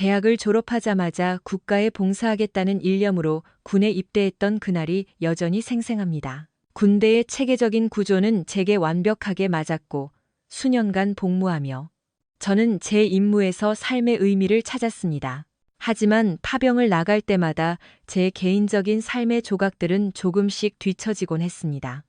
대학을 졸업하자마자 국가에 봉사하겠다는 일념으로 군에 입대했던 그날이 여전히 생생합니다. 군대의 체계적인 구조는 제게 완벽하게 맞았고 수년간 복무하며 저는 제 임무에서 삶의 의미를 찾았습니다. 하지만 파병을 나갈 때마다 제 개인적인 삶의 조각들은 조금씩 뒤처지곤 했습니다.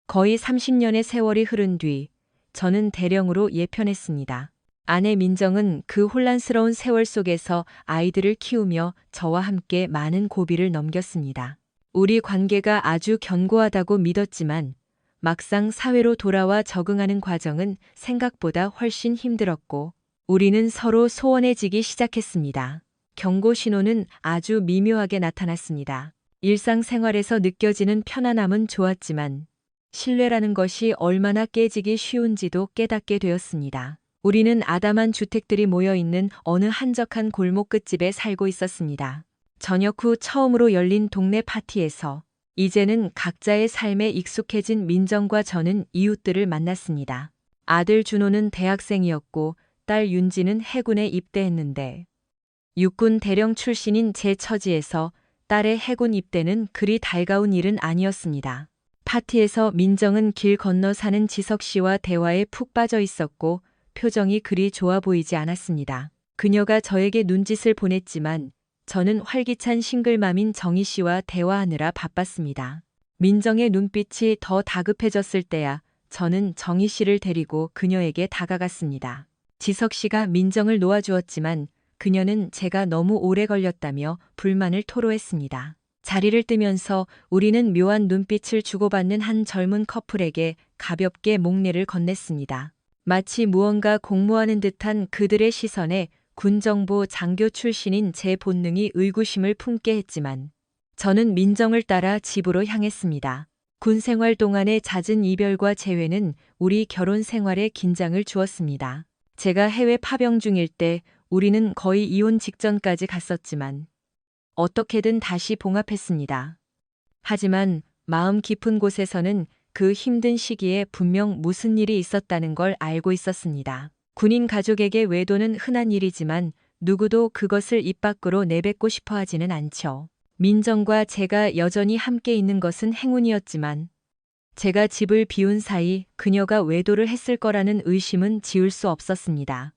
거의 30년의 세월이 흐른 뒤 저는 대령으로 예편했습니다. 아내 민정은 그 혼란스러운 세월 속에서 아이들을 키우며 저와 함께 많은 고비를 넘겼습니다. 우리 관계가 아주 견고하다고 믿었지만 막상 사회로 돌아와 적응하는 과정은 생각보다 훨씬 힘들었고 우리는 서로 소원해지기 시작했습니다. 경고 신호는 아주 미묘하게 나타났습니다. 일상생활에서 느껴지는 편안함은 좋았지만 신뢰라는 것이 얼마나 깨지기 쉬운지도 깨닫게 되었습니다. 우리는 아담한 주택들이 모여있는 어느 한적한 골목 끝집에 살고 있었습니다. 저녁 후 처음으로 열린 동네 파티에서 이제는 각자의 삶에 익숙해진 민정과 저는 이웃들을 만났습니다. 아들 준호는 대학생이었고 딸 윤지는 해군에 입대했는데 육군 대령 출신인 제 처지에서 딸의 해군 입대는 그리 달가운 일은 아니었습니다. 파티에서 민정은 길 건너 사는 지석 씨와 대화에 푹 빠져 있었고 표정이 그리 좋아 보이지 않았습니다. 그녀가 저에게 눈짓을 보냈지만 저는 활기찬 싱글맘인 정희 씨와 대화하느라 바빴습니다. 민정의 눈빛이 더 다급해졌을 때야 저는 정희 씨를 데리고 그녀에게 다가갔습니다. 지석 씨가 민정을 놓아주었지만 그녀는 제가 너무 오래 걸렸다며 불만을 토로했습니다. 자리를 뜨면서 우리는 묘한 눈빛을 주고받는 한 젊은 커플에게 가볍게 목례를 건넸습니다. 마치 무언가 공모하는 듯한 그들의 시선에 군정보 장교 출신인 제 본능이 의구심을 품게 했지만 저는 민정을 따라 집으로 향했습니다. 군 생활 동안의 잦은 이별과 재회는 우리 결혼 생활에 긴장을 주었습니다. 제가 해외 파병 중일 때 우리는 거의 이혼 직전까지 갔었지만 어떻게든 다시 봉합했습니다. 하지만 마음 깊은 곳에서는 그 힘든 시기에 분명 무슨 일이 있었다는 걸 알고 있었습니다. 군인 가족에게 외도는 흔한 일이지만 누구도 그것을 입 밖으로 내뱉고 싶어 하지는 않죠. 민정과 제가 여전히 함께 있는 것은 행운이었지만 제가 집을 비운 사이 그녀가 외도를 했을 거라는 의심은 지울 수 없었습니다.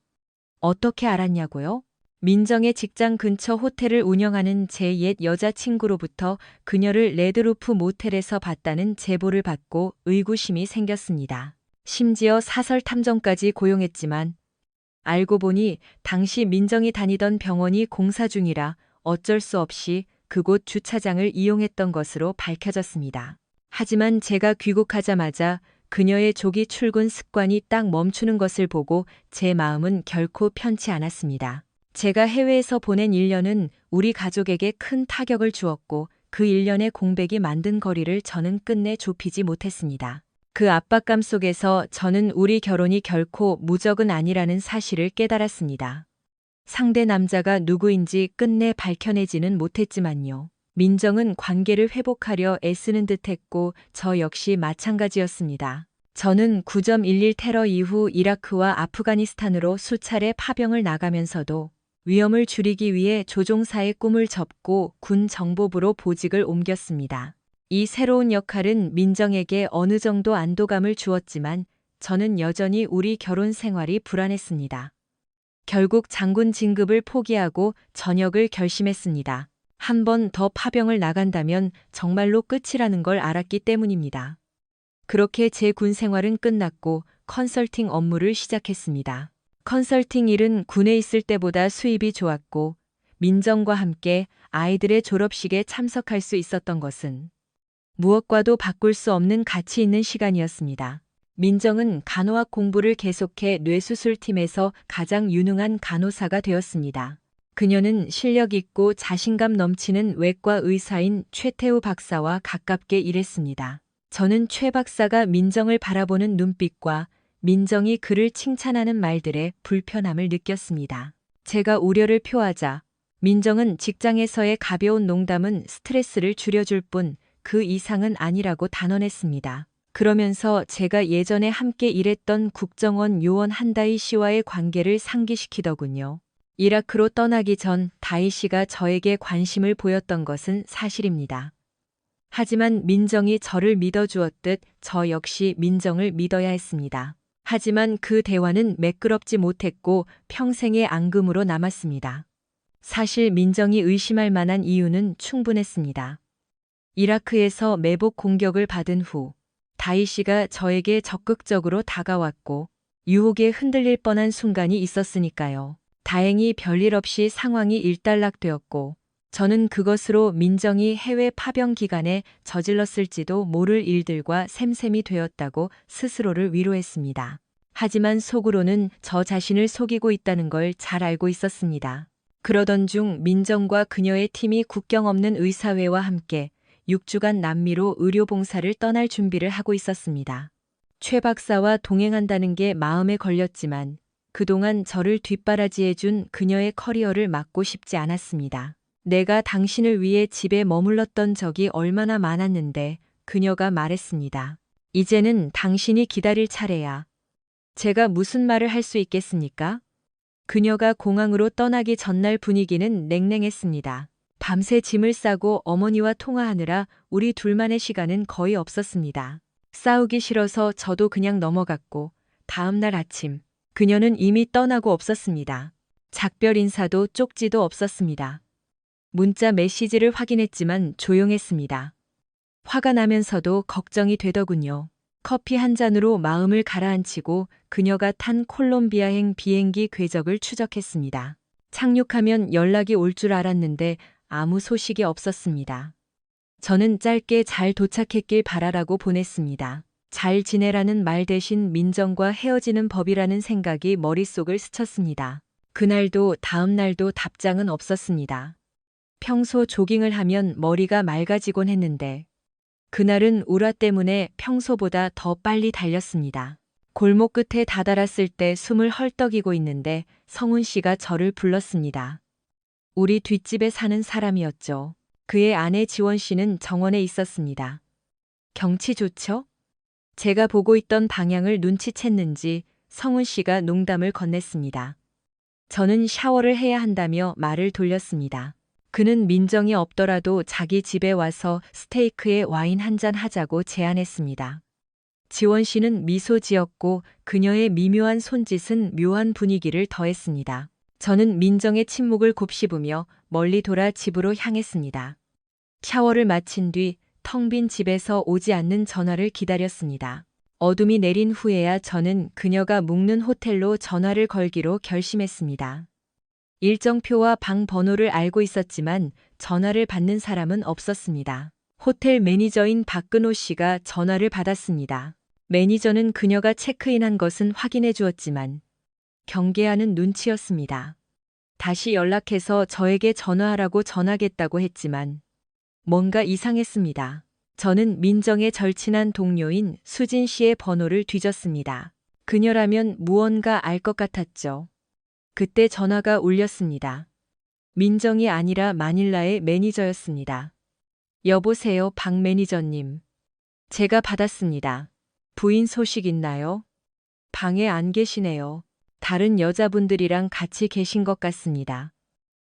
어떻게 알았냐고요? 민정의 직장 근처 호텔을 운영하는 제 옛 여자친구로부터 그녀를 레드루프 모텔에서 봤다는 제보를 받고 의구심이 생겼습니다. 심지어 사설 탐정까지 고용했지만 알고 보니 당시 민정이 다니던 병원이 공사 중이라 어쩔 수 없이 그곳 주차장을 이용했던 것으로 밝혀졌습니다. 하지만 제가 귀국하자마자 그녀의 조기 출근 습관이 딱 멈추는 것을 보고 제 마음은 결코 편치 않았습니다. 제가 해외에서 보낸 1년은 우리 가족에게 큰 타격을 주었고 그 1년의 공백이 만든 거리를 저는 끝내 좁히지 못했습니다. 그 압박감 속에서 저는 우리 결혼이 결코 무적은 아니라는 사실을 깨달았습니다. 상대 남자가 누구인지 끝내 밝혀내지는 못했지만요. 민정은 관계를 회복하려 애쓰는 듯했고 저 역시 마찬가지였습니다. 저는 9.11 테러 이후 이라크와 아프가니스탄으로 수차례 파병을 나가면서도 위험을 줄이기 위해 조종사의 꿈을 접고 군 정보부로 보직을 옮겼습니다. 이 새로운 역할은 민정에게 어느 정도 안도감을 주었지만 저는 여전히 우리 결혼 생활이 불안했습니다. 결국 장군 진급을 포기하고 전역을 결심했습니다. 한 번 더 파병을 나간다면 정말로 끝이라는 걸 알았기 때문입니다. 그렇게 제 군 생활은 끝났고 컨설팅 업무를 시작했습니다. 컨설팅 일은 군에 있을 때보다 수입이 좋았고 민정과 함께 아이들의 졸업식에 참석할 수 있었던 것은 무엇과도 바꿀 수 없는 가치 있는 시간이었습니다. 민정은 간호학 공부를 계속해 뇌수술팀에서 가장 유능한 간호사가 되었습니다. 그녀는 실력 있고 자신감 넘치는 외과 의사인 최태우 박사와 가깝게 일했습니다. 저는 최 박사가 민정을 바라보는 눈빛과 민정이 그를 칭찬하는 말들에 불편함을 느꼈습니다. 제가 우려를 표하자 민정은 직장에서의 가벼운 농담은 스트레스를 줄여줄 뿐 그 이상은 아니라고 단언했습니다. 그러면서 제가 예전에 함께 일했던 국정원 요원 한다희 씨와의 관계를 상기시키더군요. 이라크로 떠나기 전 다희 씨가 저에게 관심을 보였던 것은 사실입니다. 하지만 민정이 저를 믿어주었듯 저 역시 민정을 믿어야 했습니다. 하지만 그 대화는 매끄럽지 못했고 평생의 앙금으로 남았습니다. 사실 민정이 의심할 만한 이유는 충분했습니다. 이라크에서 매복 공격을 받은 후 다희 씨가 저에게 적극적으로 다가왔고 유혹에 흔들릴 뻔한 순간이 있었으니까요. 다행히 별일 없이 상황이 일단락되었고 저는 그것으로 민정이 해외 파병 기간에 저질렀을지도 모를 일들과 샘샘이 되었다고 스스로를 위로했습니다. 하지만 속으로는 저 자신을 속이고 있다는 걸 잘 알고 있었습니다. 그러던 중 민정과 그녀의 팀이 국경 없는 의사회와 함께 6주간 남미로 의료봉사를 떠날 준비를 하고 있었습니다. 최 박사와 동행한다는 게 마음에 걸렸지만 그동안 저를 뒷바라지해준 그녀의 커리어를 막고 싶지 않았습니다. 내가 당신을 위해 집에 머물렀던 적이 얼마나 많았는데 그녀가 말했습니다. 이제는 당신이 기다릴 차례야. 제가 무슨 말을 할 수 있겠습니까? 그녀가 공항으로 떠나기 전날 분위기는 냉랭했습니다. 밤새 짐을 싸고 어머니와 통화하느라 우리 둘만의 시간은 거의 없었습니다. 싸우기 싫어서 저도 그냥 넘어갔고 다음 날 아침 그녀는 이미 떠나고 없었습니다. 작별 인사도 쪽지도 없었습니다. 문자 메시지를 확인했지만 조용했습니다. 화가 나면서도 걱정이 되더군요. 커피 한 잔으로 마음을 가라앉히고 그녀가 탄 콜롬비아행 비행기 궤적을 추적했습니다. 착륙하면 연락이 올 줄 알았는데 아무 소식이 없었습니다. 저는 짧게 잘 도착했길 바라라고 보냈습니다. 잘 지내라는 말 대신 민정과 헤어지는 법이라는 생각이 머릿속을 스쳤습니다. 그날도 다음 날도 답장은 없었습니다. 평소 조깅을 하면 머리가 맑아지곤 했는데 그날은 우라 때문에 평소보다 더 빨리 달렸습니다. 골목 끝에 다다랐을 때 숨을 헐떡이고 있는데 성훈 씨가 저를 불렀습니다. 우리 뒷집에 사는 사람이었죠. 그의 아내 지원 씨는 정원에 있었습니다. 경치 좋죠? 제가 보고 있던 방향을 눈치챘는지 성훈 씨가 농담을 건넸습니다. 저는 샤워를 해야 한다며 말을 돌렸습니다. 그는 민정이 없더라도 자기 집에 와서 스테이크에 와인 한 잔 하자고 제안했습니다. 지원 씨는 미소 지었고 그녀의 미묘한 손짓은 묘한 분위기를 더했습니다. 저는 민정의 침묵을 곱씹으며 멀리 돌아 집으로 향했습니다. 샤워를 마친 뒤 텅 빈 집에서 오지 않는 전화를 기다렸습니다. 어둠이 내린 후에야 저는 그녀가 묵는 호텔로 전화를 걸기로 결심했습니다. 일정표와 방 번호를 알고 있었지만 전화를 받는 사람은 없었습니다. 호텔 매니저인 박근호 씨가 전화를 받았습니다. 매니저는 그녀가 체크인한 것은 확인해 주었지만 경계하는 눈치였습니다. 다시 연락해서 저에게 전화하라고 전하겠다고 했지만 뭔가 이상했습니다. 저는 민정의 절친한 동료인 수진 씨의 번호를 뒤졌습니다. 그녀라면 무언가 알 것 같았죠. 그때 전화가 울렸습니다. 민정이 아니라 마닐라의 매니저였습니다. 여보세요, 박 매니저님. 제가 받았습니다. 부인 소식 있나요? 방에 안 계시네요. 다른 여자분들이랑 같이 계신 것 같습니다.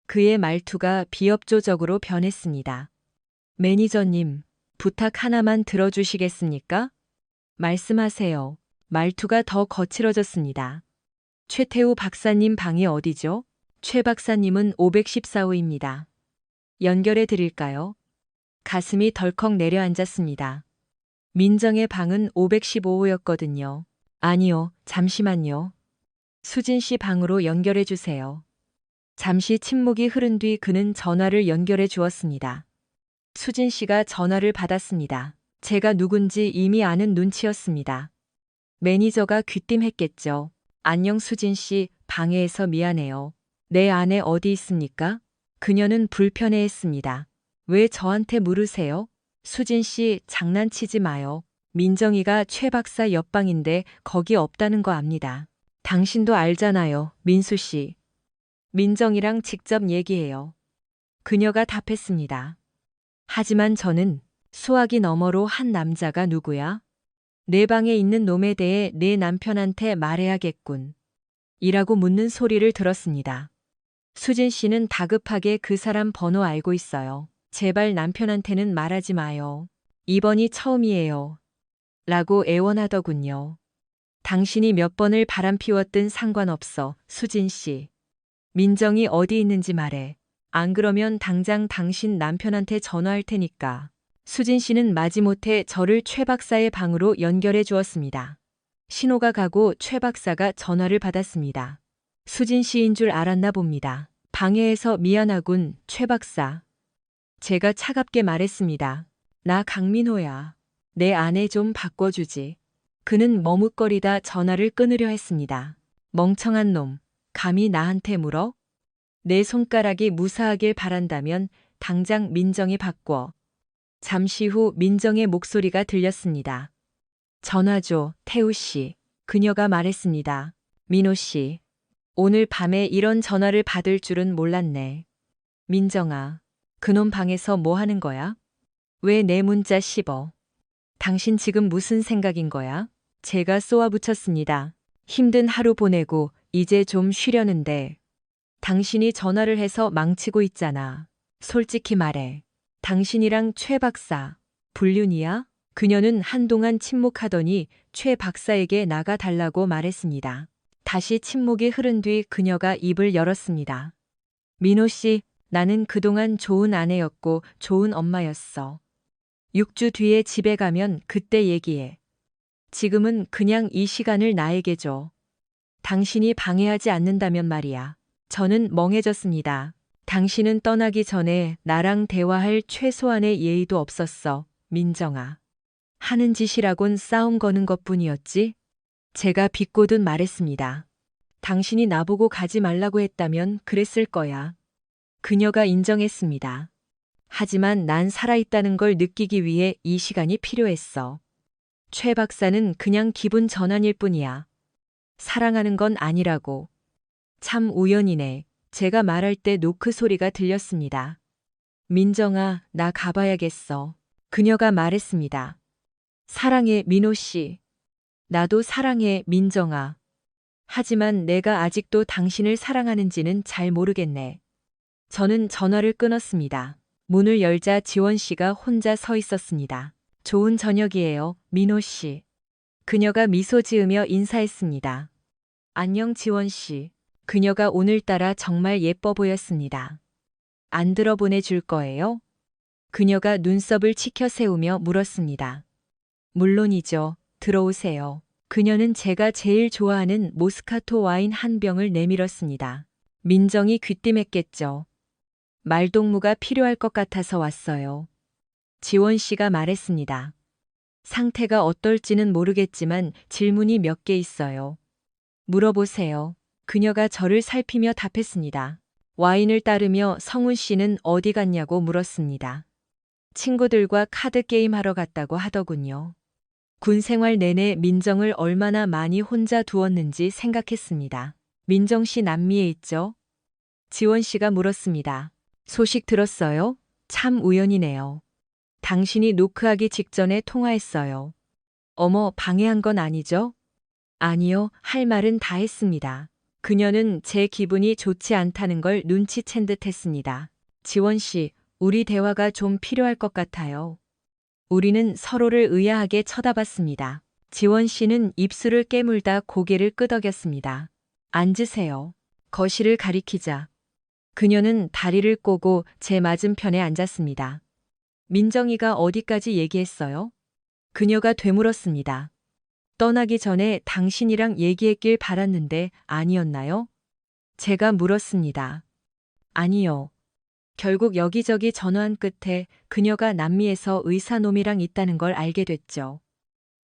그의 말투가 비협조적으로 변했습니다. 매니저님, 부탁 하나만 들어주시겠습니까? 말씀하세요. 말투가 더 거칠어졌습니다. 최태우 박사님 방이 어디죠? 최 박사님은 514호입니다. 연결해 드릴까요? 가슴이 덜컥 내려앉았습니다. 민정의 방은 515호였거든요. 아니요, 잠시만요. 수진 씨 방으로 연결해 주세요. 잠시 침묵이 흐른 뒤 그는 전화를 연결해 주었습니다. 수진 씨가 전화를 받았습니다. 제가 누군지 이미 아는 눈치였습니다. 매니저가 귀띔했겠죠. 안녕 수진 씨, 방해해서 미안해요. 내 아내 어디 있습니까? 그녀는 불편해했습니다. 왜 저한테 물으세요? 수진 씨, 장난치지 마요. 민정이가 최 박사 옆방인데 거기 없다는 거 압니다. 당신도 알잖아요, 민수 씨. 민정이랑 직접 얘기해요. 그녀가 답했습니다. 하지만 저는 수화기 너머로 한 남자가 누구야? 내 방에 있는 놈에 대해 내 남편한테 말해야겠군. 이라고 묻는 소리를 들었습니다. 수진 씨는 다급하게 그 사람 번호 알고 있어요. 제발 남편한테는 말하지 마요. 이번이 처음이에요. 라고 애원하더군요. 당신이 몇 번을 바람피웠든 상관없어, 수진 씨. 민정이 어디 있는지 말해. 안 그러면 당장 당신 남편한테 전화할 테니까. 수진 씨는 마지못해 저를 최 박사의 방으로 연결해 주었습니다. 신호가 가고 최 박사가 전화를 받았습니다. 수진 씨인 줄 알았나 봅니다. 방해해서 미안하군, 최 박사. 제가 차갑게 말했습니다. 나 강민호야. 내 아내 좀 바꿔주지. 그는 머뭇거리다 전화를 끊으려 했습니다. 멍청한 놈, 감히 나한테 물어? 내 손가락이 무사하길 바란다면 당장 민정이 바꿔. 잠시 후 민정의 목소리가 들렸습니다. 전화 줘, 태우 씨. 그녀가 말했습니다. 민호 씨. 오늘 밤에 이런 전화를 받을 줄은 몰랐네. 민정아. 그놈 방에서 뭐 하는 거야? 왜 내 문자 씹어? 당신 지금 무슨 생각인 거야? 제가 쏘아붙였습니다. 힘든 하루 보내고 이제 좀 쉬려는데. 당신이 전화를 해서 망치고 있잖아. 솔직히 말해. 당신이랑 최 박사, 불륜이야? 그녀는 한동안 침묵하더니 최 박사에게 나가달라고 말했습니다. 다시 침묵이 흐른 뒤 그녀가 입을 열었습니다. 민호 씨, 나는 그동안 좋은 아내였고 좋은 엄마였어. 6주 뒤에 집에 가면 그때 얘기해. 지금은 그냥 이 시간을 나에게 줘. 당신이 방해하지 않는다면 말이야. 저는 멍해졌습니다. 당신은 떠나기 전에 나랑 대화할 최소한의 예의도 없었어, 민정아. 하는 짓이라곤 싸움 거는 것뿐이었지? 제가 비꼬듯 말했습니다. 당신이 나보고 가지 말라고 했다면 그랬을 거야. 그녀가 인정했습니다. 하지만 난 살아있다는 걸 느끼기 위해 이 시간이 필요했어. 최 박사는 그냥 기분 전환일 뿐이야. 사랑하는 건 아니라고. 참 우연이네. 제가 말할 때 노크 소리가 들렸습니다. 민정아, 나 가봐야겠어. 그녀가 말했습니다. 사랑해, 민호 씨. 나도 사랑해, 민정아. 하지만 내가 아직도 당신을 사랑하는지는 잘 모르겠네. 저는 전화를 끊었습니다. 문을 열자 지원 씨가 혼자 서 있었습니다. 좋은 저녁이에요, 민호 씨. 그녀가 미소 지으며 인사했습니다. 안녕, 지원 씨. 그녀가 오늘따라 정말 예뻐 보였습니다. 안 들어보내줄 거예요? 그녀가 눈썹을 치켜 세우며 물었습니다. 물론이죠. 들어오세요. 그녀는 제가 제일 좋아하는 모스카토 와인 한 병을 내밀었습니다. 민정이 귀띔했겠죠. 말동무가 필요할 것 같아서 왔어요. 지원 씨가 말했습니다. 상태가 어떨지는 모르겠지만 질문이 몇 개 있어요. 물어보세요. 그녀가 저를 살피며 답했습니다. 와인을 따르며 성훈 씨는 어디 갔냐고 물었습니다. 친구들과 카드 게임 하러 갔다고 하더군요. 군 생활 내내 민정을 얼마나 많이 혼자 두었는지 생각했습니다. 민정 씨 남미에 있죠? 지원 씨가 물었습니다. 소식 들었어요? 참 우연이네요. 당신이 노크하기 직전에 통화했어요. 어머, 방해한 건 아니죠? 아니요, 할 말은 다 했습니다. 그녀는 제 기분이 좋지 않다는 걸 눈치챈 듯 했습니다. 지원 씨, 우리 대화가 좀 필요할 것 같아요. 우리는 서로를 의아하게 쳐다봤습니다. 지원 씨는 입술을 깨물다 고개를 끄덕였습니다. 앉으세요. 거실을 가리키자. 그녀는 다리를 꼬고 제 맞은편에 앉았습니다. 민정이가 어디까지 얘기했어요? 그녀가 되물었습니다. 떠나기 전에 당신이랑 얘기했길 바랐는데 아니었나요? 제가 물었습니다. 아니요. 결국 여기저기 전화한 끝에 그녀가 남미에서 의사놈이랑 있다는 걸 알게 됐죠.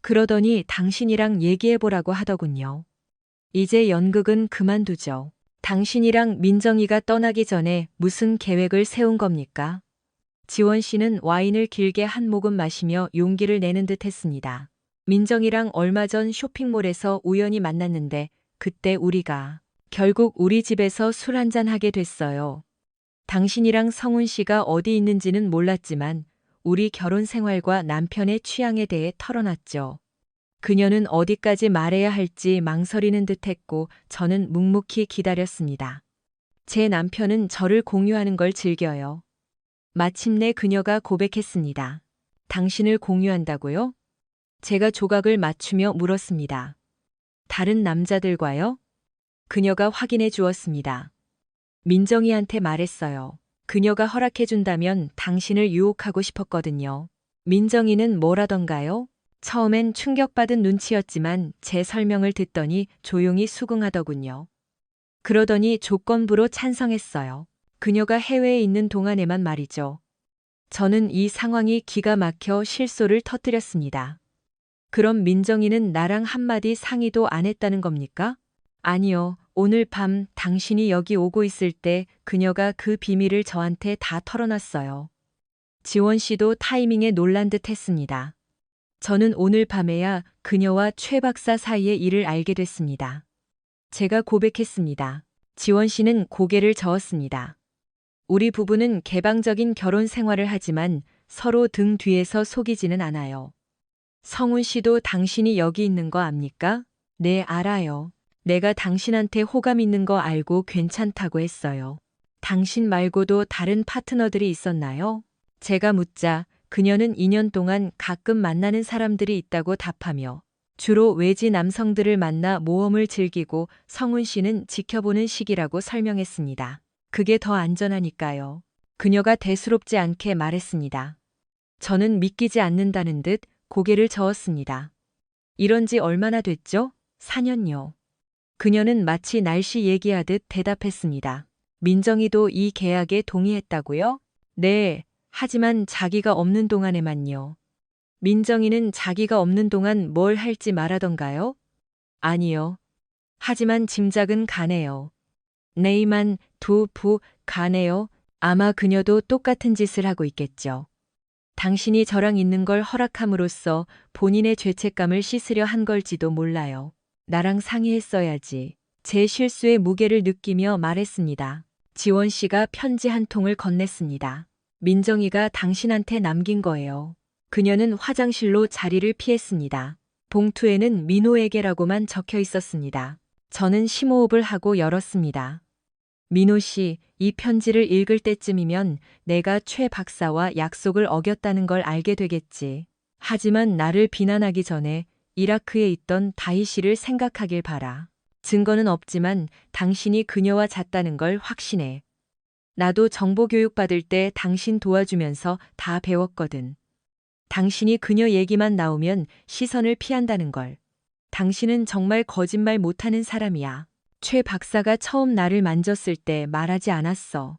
그러더니 당신이랑 얘기해보라고 하더군요. 이제 연극은 그만두죠. 당신이랑 민정이가 떠나기 전에 무슨 계획을 세운 겁니까? 지원 씨는 와인을 길게 한 모금 마시며 용기를 내는 듯 했습니다. 민정이랑 얼마 전 쇼핑몰에서 우연히 만났는데 그때 우리가 결국 우리 집에서 술 한잔 하게 됐어요. 당신이랑 성훈 씨가 어디 있는지는 몰랐지만 우리 결혼 생활과 남편의 취향에 대해 털어놨죠. 그녀는 어디까지 말해야 할지 망설이는 듯 했고 저는 묵묵히 기다렸습니다. 제 남편은 저를 공유하는 걸 즐겨요. 마침내 그녀가 고백했습니다. 당신을 공유한다고요? 제가 조각을 맞추며 물었습니다. 다른 남자들과요? 그녀가 확인해 주었습니다. 민정이한테 말했어요. 그녀가 허락해준다면 당신을 유혹하고 싶었거든요. 민정이는 뭐라던가요? 처음엔 충격받은 눈치였지만 제 설명을 듣더니 조용히 수긍하더군요. 그러더니 조건부로 찬성했어요. 그녀가 해외에 있는 동안에만 말이죠. 저는 이 상황이 기가 막혀 실소를 터뜨렸습니다. 그럼 민정이는 나랑 한마디 상의도 안 했다는 겁니까? 아니요. 오늘 밤 당신이 여기 오고 있을 때 그녀가 그 비밀을 저한테 다 털어놨어요. 지원 씨도 타이밍에 놀란 듯 했습니다. 저는 오늘 밤에야 그녀와 최 박사 사이의 일을 알게 됐습니다. 제가 고백했습니다. 지원 씨는 고개를 저었습니다. 우리 부부는 개방적인 결혼 생활을 하지만 서로 등 뒤에서 속이지는 않아요. 성훈 씨도 당신이 여기 있는 거 압니까? 네, 알아요. 내가 당신한테 호감 있는 거 알고 괜찮다고 했어요. 당신 말고도 다른 파트너들이 있었나요? 제가 묻자 그녀는 2년 동안 가끔 만나는 사람들이 있다고 답하며 주로 외지 남성들을 만나 모험을 즐기고 성훈 씨는 지켜보는 식이라고 설명했습니다. 그게 더 안전하니까요. 그녀가 대수롭지 않게 말했습니다. 저는 믿기지 않는다는 듯 고개를 저었습니다. 이런 지 얼마나 됐죠? 4년요. 그녀는 마치 날씨 얘기하듯 대답했습니다. 민정이도 이 계약에 동의했다고요? 네, 하지만 자기가 없는 동안에만요. 민정이는 자기가 없는 동안 뭘 할지 말하던가요? 아니요. 하지만 짐작은 가네요. 네이만 두부 가네요. 아마 그녀도 똑같은 짓을 하고 있겠죠. 당신이 저랑 있는 걸 허락함으로써 본인의 죄책감을 씻으려 한 걸지도 몰라요. 나랑 상의했어야지. 제 실수의 무게를 느끼며 말했습니다. 지원 씨가 편지 한 통을 건넸습니다. 민정이가 당신한테 남긴 거예요. 그녀는 화장실로 자리를 피했습니다. 봉투에는 민호에게라고만 적혀 있었습니다. 저는 심호흡을 하고 열었습니다. 민호 씨, 이 편지를 읽을 때쯤이면 내가 최 박사와 약속을 어겼다는 걸 알게 되겠지. 하지만 나를 비난하기 전에 이라크에 있던 다희 씨를 생각하길 바라. 증거는 없지만 당신이 그녀와 잤다는 걸 확신해. 나도 정보교육 받을 때 당신 도와주면서 다 배웠거든. 당신이 그녀 얘기만 나오면 시선을 피한다는 걸. 당신은 정말 거짓말 못하는 사람이야. 최 박사가 처음 나를 만졌을 때 말하지 않았어.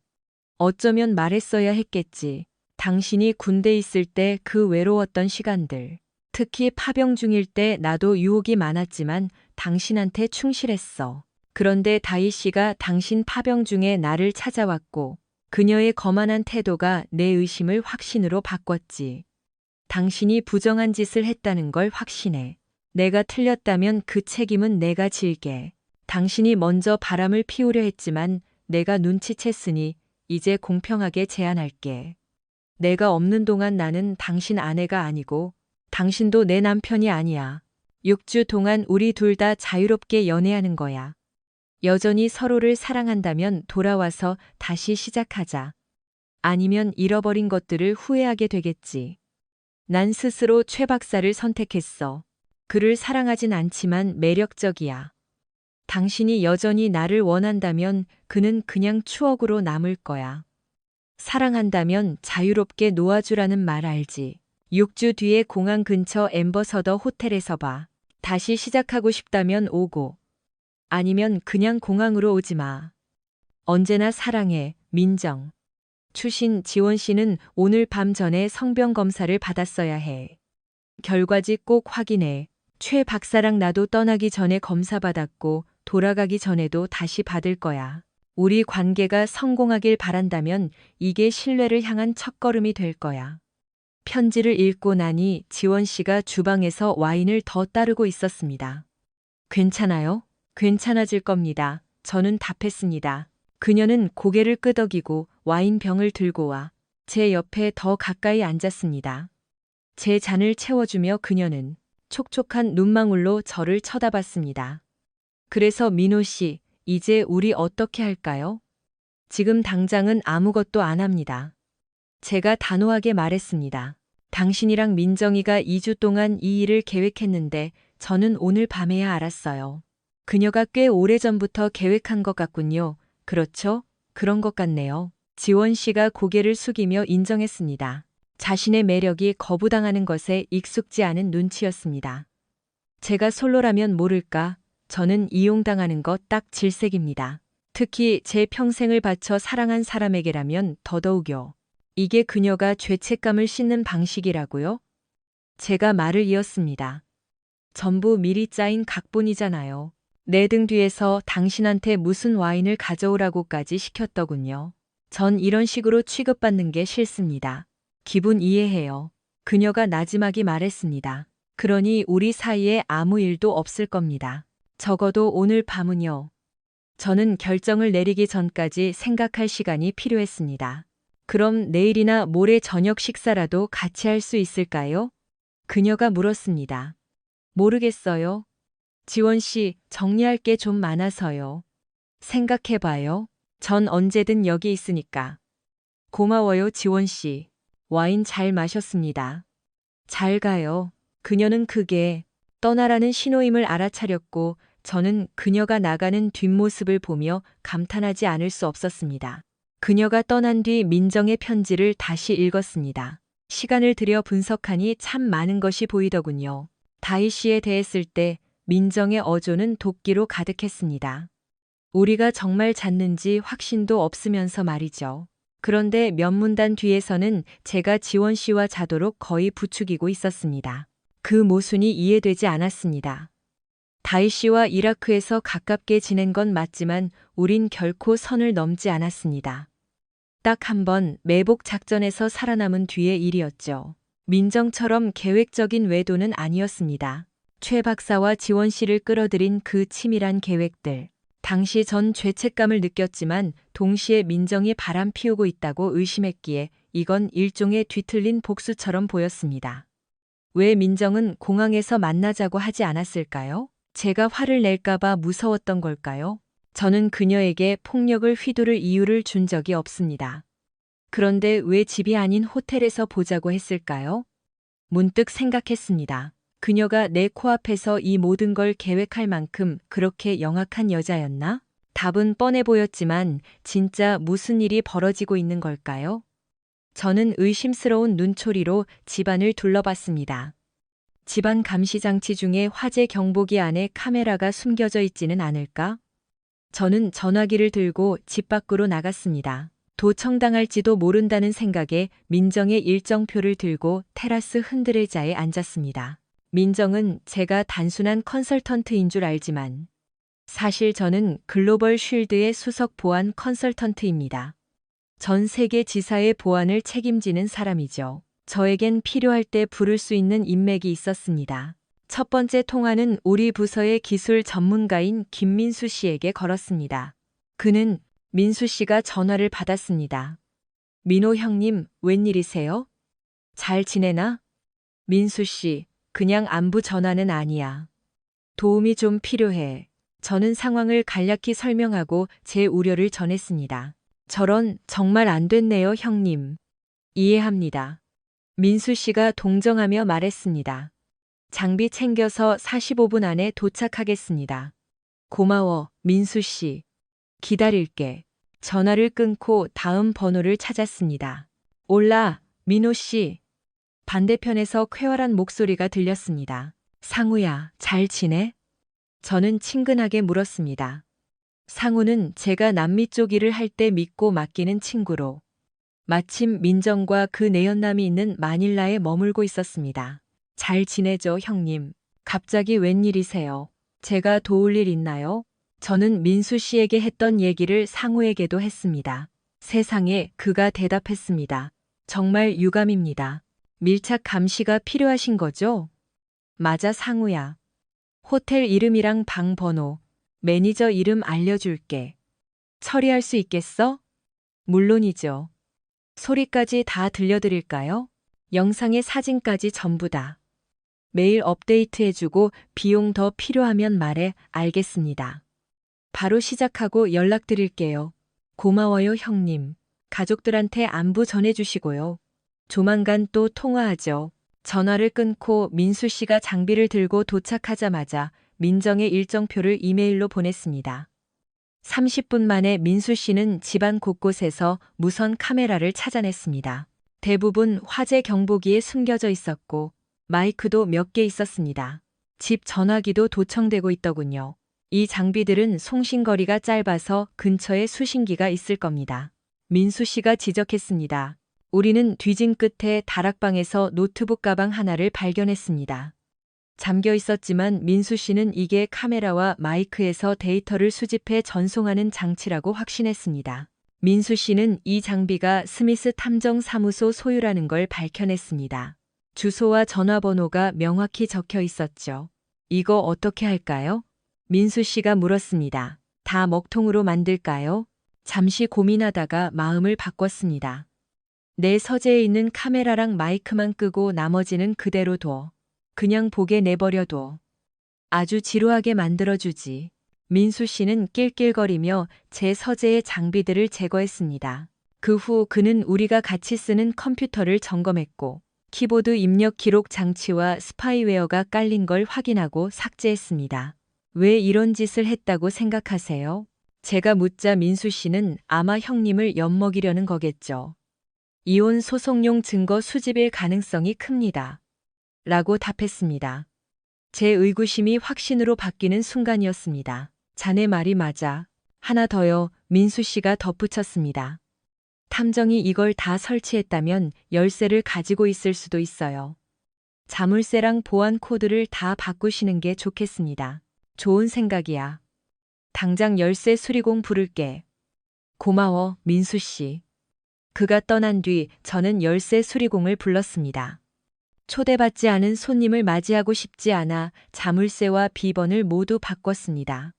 어쩌면 말했어야 했겠지. 당신이 군대 있을 때 그 외로웠던 시간들. 특히 파병 중일 때 나도 유혹이 많았지만 당신한테 충실했어. 그런데 다희 씨가 당신 파병 중에 나를 찾아왔고 그녀의 거만한 태도가 내 의심을 확신으로 바꿨지. 당신이 부정한 짓을 했다는 걸 확신해. 내가 틀렸다면 그 책임은 내가 질게. 당신이 먼저 바람을 피우려 했지만 내가 눈치챘으니 이제 공평하게 제안할게. 내가 없는 동안 나는 당신 아내가 아니고 당신도 내 남편이 아니야. 6주 동안 우리 둘 다 자유롭게 연애하는 거야. 여전히 서로를 사랑한다면 돌아와서 다시 시작하자. 아니면 잃어버린 것들을 후회하게 되겠지. 난 스스로 최 박사를 선택했어. 그를 사랑하진 않지만 매력적이야. 당신이 여전히 나를 원한다면 그는 그냥 추억으로 남을 거야. 사랑한다면 자유롭게 놓아주라는 말 알지. 6주 뒤에 공항 근처 엠버서더 호텔에서 봐. 다시 시작하고 싶다면 오고. 아니면 그냥 공항으로 오지 마. 언제나 사랑해, 민정. 추신 지원 씨는 오늘 밤 전에 성병 검사를 받았어야 해. 결과지 꼭 확인해. 최 박사랑 나도 떠나기 전에 검사 받았고 돌아가기 전에도 다시 받을 거야. 우리 관계가 성공하길 바란다면 이게 신뢰를 향한 첫걸음이 될 거야. 편지를 읽고 나니 지원 씨가 주방에서 와인을 더 따르고 있었습니다. 괜찮아요? 괜찮아질 겁니다. 저는 답했습니다. 그녀는 고개를 끄덕이고 와인병을 들고 와 제 옆에 더 가까이 앉았습니다. 제 잔을 채워주며 그녀는 촉촉한 눈망울로 저를 쳐다봤습니다. 그래서 민호 씨, 이제 우리 어떻게 할까요? 지금 당장은 아무것도 안 합니다. 제가 단호하게 말했습니다. 당신이랑 민정이가 2주 동안 이 일을 계획했는데 저는 오늘 밤에야 알았어요. 그녀가 꽤 오래전부터 계획한 것 같군요. 그렇죠? 그런 것 같네요. 지원 씨가 고개를 숙이며 인정했습니다. 자신의 매력이 거부당하는 것에 익숙지 않은 눈치였습니다. 제가 솔로라면 모를까? 저는 이용당하는 거 딱 질색입니다. 특히 제 평생을 바쳐 사랑한 사람에게라면 더더욱요. 이게 그녀가 죄책감을 씻는 방식이라고요? 제가 말을 이었습니다. 전부 미리 짜인 각본이잖아요. 내 등 뒤에서 당신한테 무슨 와인을 가져오라고까지 시켰더군요. 전 이런 식으로 취급받는 게 싫습니다. 기분 이해해요. 그녀가 나지막이 말했습니다. 그러니 우리 사이에 아무 일도 없을 겁니다. 적어도 오늘 밤은요. 저는 결정을 내리기 전까지 생각할 시간이 필요했습니다. 그럼 내일이나 모레 저녁 식사라도 같이 할 수 있을까요? 그녀가 물었습니다. 모르겠어요. 지원 씨, 정리할 게 좀 많아서요. 생각해봐요. 전 언제든 여기 있으니까. 고마워요, 지원 씨. 와인 잘 마셨습니다. 잘 가요. 그녀는 크게 떠나라는 신호임을 알아차렸고 저는 그녀가 나가는 뒷모습을 보며 감탄하지 않을 수 없었습니다. 그녀가 떠난 뒤 민정의 편지를 다시 읽었습니다. 시간을 들여 분석하니 참 많은 것이 보이더군요. 다희 씨에 대했을 때 민정의 어조는 도끼로 가득했습니다. 우리가 정말 잤는지 확신도 없으면서 말이죠. 그런데 몇 문단 뒤에서는 제가 지원 씨와 자도록 거의 부추기고 있었습니다. 그 모순이 이해되지 않았습니다. 다희 씨와 이라크에서 가깝게 지낸 건 맞지만 우린 결코 선을 넘지 않았습니다. 딱 한 번 매복 작전에서 살아남은 뒤의 일이었죠. 민정처럼 계획적인 외도는 아니었습니다. 최 박사와 지원 씨를 끌어들인 그 치밀한 계획들. 당시 전 죄책감을 느꼈지만 동시에 민정이 바람 피우고 있다고 의심했기에 이건 일종의 뒤틀린 복수처럼 보였습니다. 왜 민정은 공항에서 만나자고 하지 않았을까요? 제가 화를 낼까봐 무서웠던 걸까요? 저는 그녀에게 폭력을 휘두를 이유를 준 적이 없습니다. 그런데 왜 집이 아닌 호텔에서 보자고 했을까요? 문득 생각했습니다. 그녀가 내 코앞에서 이 모든 걸 계획할 만큼 그렇게 영악한 여자였나? 답은 뻔해 보였지만 진짜 무슨 일이 벌어지고 있는 걸까요? 저는 의심스러운 눈초리로 집안을 둘러봤습니다. 집안 감시장치 중에 화재 경보기 안에 카메라가 숨겨져 있지는 않을까? 저는 전화기를 들고 집 밖으로 나갔습니다. 도청당할지도 모른다는 생각에 민정의 일정표를 들고 테라스 흔들의자에 앉았습니다. 민정은 제가 단순한 컨설턴트인 줄 알지만 사실 저는 글로벌 쉴드의 수석 보안 컨설턴트입니다. 전 세계 지사의 보안을 책임지는 사람이죠. 저에겐 필요할 때 부를 수 있는 인맥이 있었습니다. 첫 번째 통화는 우리 부서의 기술 전문가인 김민수 씨에게 걸었습니다. 그는 민수 씨가 전화를 받았습니다. 민호 형님, 웬일이세요? 잘 지내나? 민수 씨, 그냥 안부 전화는 아니야. 도움이 좀 필요해. 저는 상황을 간략히 설명하고 제 우려를 전했습니다. 저런, 정말 안 됐네요, 형님. 이해합니다. 민수 씨가 동정하며 말했습니다. 장비 챙겨서 45분 안에 도착하겠습니다. 고마워, 민수 씨. 기다릴게. 전화를 끊고 다음 번호를 찾았습니다. 올라, 민호 씨. 반대편에서 쾌활한 목소리가 들렸습니다. 상우야, 잘 지내? 저는 친근하게 물었습니다. 상우는 제가 남미 쪽 일을 할 때 믿고 맡기는 친구로 마침 민정과 그 내연남이 있는 마닐라에 머물고 있었습니다. 잘 지내죠, 형님. 갑자기 웬일이세요? 제가 도울 일 있나요? 저는 민수 씨에게 했던 얘기를 상우에게도 했습니다. 세상에, 그가 대답했습니다. 정말 유감입니다. 밀착 감시가 필요하신 거죠? 맞아, 상우야. 호텔 이름이랑 방 번호, 매니저 이름 알려줄게. 처리할 수 있겠어? 물론이죠. 소리까지 다 들려드릴까요? 영상에 사진까지 전부 다. 매일 업데이트해주고 비용 더 필요하면 말해. 알겠습니다. 바로 시작하고 연락드릴게요. 고마워요, 형님. 가족들한테 안부 전해주시고요. 조만간 또 통화하죠. 전화를 끊고 민수 씨가 장비를 들고 도착하자마자 민정의 일정표를 이메일로 보냈습니다. 30분 만에 민수 씨는 집안 곳곳에서 무선 카메라를 찾아냈습니다. 대부분 화재 경보기에 숨겨져 있었고 마이크도 몇 개 있었습니다. 집 전화기도 도청되고 있더군요. 이 장비들은 송신거리가 짧아서 근처에 수신기가 있을 겁니다. 민수 씨가 지적했습니다. 우리는 뒤진 끝에 다락방에서 노트북 가방 하나를 발견했습니다. 잠겨 있었지만 민수 씨는 이게 카메라와 마이크에서 데이터를 수집해 전송하는 장치라고 확신했습니다. 민수 씨는 이 장비가 스미스 탐정사무소 소유라는 걸 밝혀냈습니다. 주소와 전화번호가 명확히 적혀 있었죠. 이거 어떻게 할까요? 민수 씨가 물었습니다. 다 먹통으로 만들까요? 잠시 고민하다가 마음을 바꿨습니다. 내 서재에 있는 카메라랑 마이크만 끄고 나머지는 그대로 둬. 그냥 보게 내버려둬. 아주 지루하게 만들어주지. 민수 씨는 낄낄거리며 제 서재의 장비들을 제거했습니다. 그 후 그는 우리가 같이 쓰는 컴퓨터를 점검했고 키보드 입력 기록 장치와 스파이웨어가 깔린 걸 확인하고 삭제했습니다. 왜 이런 짓을 했다고 생각하세요? 제가 묻자 민수 씨는 아마 형님을 엿먹이려는 거겠죠. 이혼 소송용 증거 수집일 가능성이 큽니다. 라고 답했습니다. 제 의구심이 확신으로 바뀌는 순간이었습니다. 자네 말이 맞아. 하나 더요. 민수 씨가 덧붙였습니다. 탐정이 이걸 다 설치했다면 열쇠를 가지고 있을 수도 있어요. 자물쇠랑 보안 코드를 다 바꾸시는 게 좋겠습니다. 좋은 생각이야. 당장 열쇠 수리공 부를게. 고마워, 민수 씨. 그가 떠난 뒤 저는 열쇠 수리공을 불렀습니다. 초대받지 않은 손님을 맞이하고 싶지 않아 자물쇠와 비번을 모두 바꿨습니다.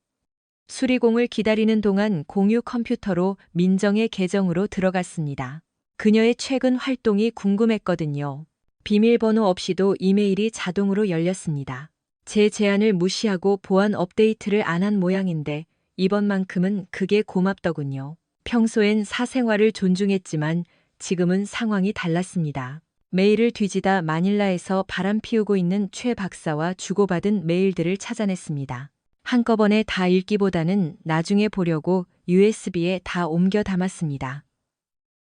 수리공을 기다리는 동안 공유 컴퓨터로 민정의 계정으로 들어갔습니다. 그녀의 최근 활동이 궁금했거든요. 비밀번호 없이도 이메일이 자동으로 열렸습니다. 제 제안을 무시하고 보안 업데이트를 안 한 모양인데 이번만큼은 그게 고맙더군요. 평소엔 사생활을 존중했지만 지금은 상황이 달랐습니다. 메일을 뒤지다 마닐라에서 바람 피우고 있는 최 박사와 주고받은 메일들을 찾아냈습니다. 한꺼번에 다 읽기보다는 나중에 보려고 USB에 다 옮겨 담았습니다.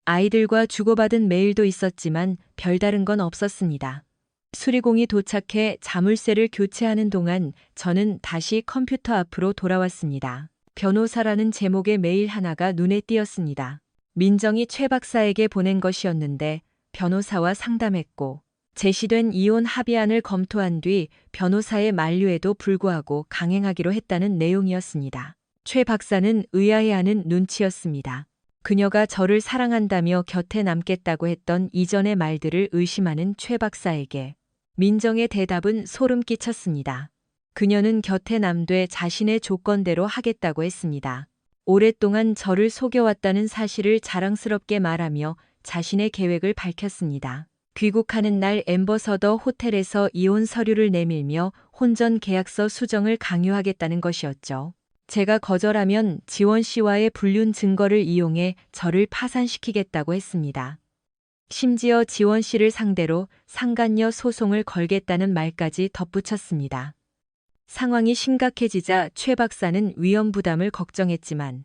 아이들과 주고받은 메일도 있었지만 별다른 건 없었습니다. 수리공이 도착해 자물쇠를 교체하는 동안 저는 다시 컴퓨터 앞으로 돌아왔습니다. 변호사라는 제목의 메일 하나가 눈에 띄었습니다. 민정이 최 박사에게 보낸 것이었는데 변호사와 상담했고 제시된 이혼 합의안을 검토한 뒤 변호사의 만류에도 불구하고 강행하기로 했다는 내용이었습니다. 최 박사는 의아해하는 눈치였습니다. 그녀가 저를 사랑한다며 곁에 남겠다고 했던 이전의 말들을 의심하는 최 박사에게 민정의 대답은 소름 끼쳤습니다. 그녀는 곁에 남되 자신의 조건대로 하겠다고 했습니다. 오랫동안 저를 속여왔다는 사실을 자랑스럽게 말하며 자신의 계획을 밝혔습니다. 귀국하는 날 엠버서더 호텔에서 이혼 서류를 내밀며 혼전 계약서 수정을 강요하겠다는 것이었죠. 제가 거절하면 지원 씨와의 불륜 증거를 이용해 저를 파산시키겠다고 했습니다. 심지어 지원 씨를 상대로 상간녀 소송을 걸겠다는 말까지 덧붙였습니다. 상황이 심각해지자 최 박사는 위험 부담을 걱정했지만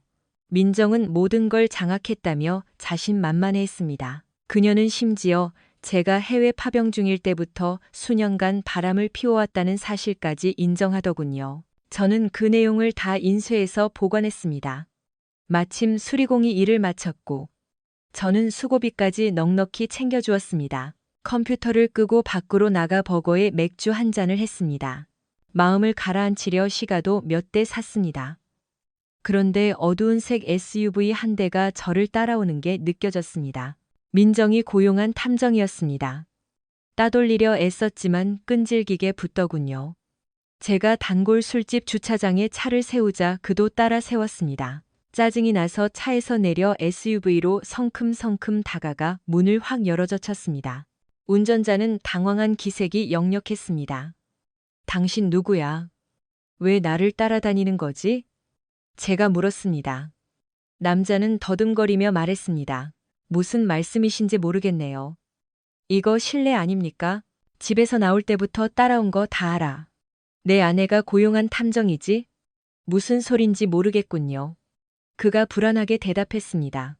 민정은 모든 걸 장악했다며 자신만만해했습니다. 그녀는 심지어 제가 해외 파병 중일 때부터 수년간 바람을 피워왔다는 사실까지 인정하더군요. 저는 그 내용을 다 인쇄해서 보관했습니다. 마침 수리공이 일을 마쳤고 저는 수고비까지 넉넉히 챙겨주었습니다. 컴퓨터를 끄고 밖으로 나가 버거에 맥주 한 잔을 했습니다. 마음을 가라앉히려 시가도 몇 대 샀습니다. 그런데 어두운 색 SUV 한 대가 저를 따라오는 게 느껴졌습니다. 민정이 고용한 탐정이었습니다. 따돌리려 애썼지만 끈질기게 붙더군요. 제가 단골 술집 주차장에 차를 세우자 그도 따라 세웠습니다. 짜증이 나서 차에서 내려 SUV로 성큼성큼 다가가 문을 확 열어젖혔습니다. 운전자는 당황한 기색이 역력했습니다. 당신 누구야? 왜 나를 따라다니는 거지? 제가 물었습니다. 남자는 더듬거리며 말했습니다. 무슨 말씀이신지 모르겠네요. 이거 실례 아닙니까? 집에서 나올 때부터 따라온 거 다 알아. 내 아내가 고용한 탐정이지? 무슨 소린지 모르겠군요. 그가 불안하게 대답했습니다.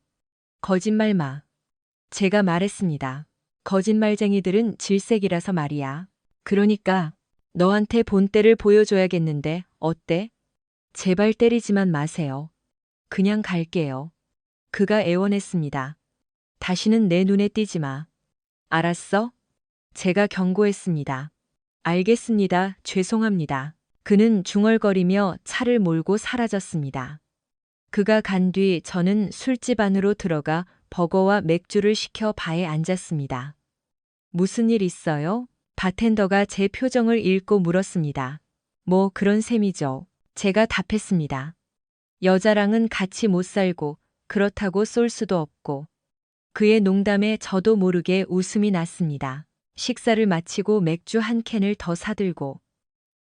거짓말 마. 제가 말했습니다. 거짓말쟁이들은 질색이라서 말이야. 그러니까 너한테 본때를 보여줘야겠는데 어때? 제발 때리지만 마세요. 그냥 갈게요. 그가 애원했습니다. 다시는 내 눈에 띄지 마. 알았어? 제가 경고했습니다. 알겠습니다. 죄송합니다. 그는 중얼거리며 차를 몰고 사라졌습니다. 그가 간 뒤 저는 술집 안으로 들어가 버거와 맥주를 시켜 바에 앉았습니다. 무슨 일 있어요? 바텐더가 제 표정을 읽고 물었습니다. 뭐 그런 셈이죠. 제가 답했습니다. 여자랑은 같이 못 살고 그렇다고 쏠 수도 없고. 그의 농담에 저도 모르게 웃음이 났습니다. 식사를 마치고 맥주 한 캔을 더 사들고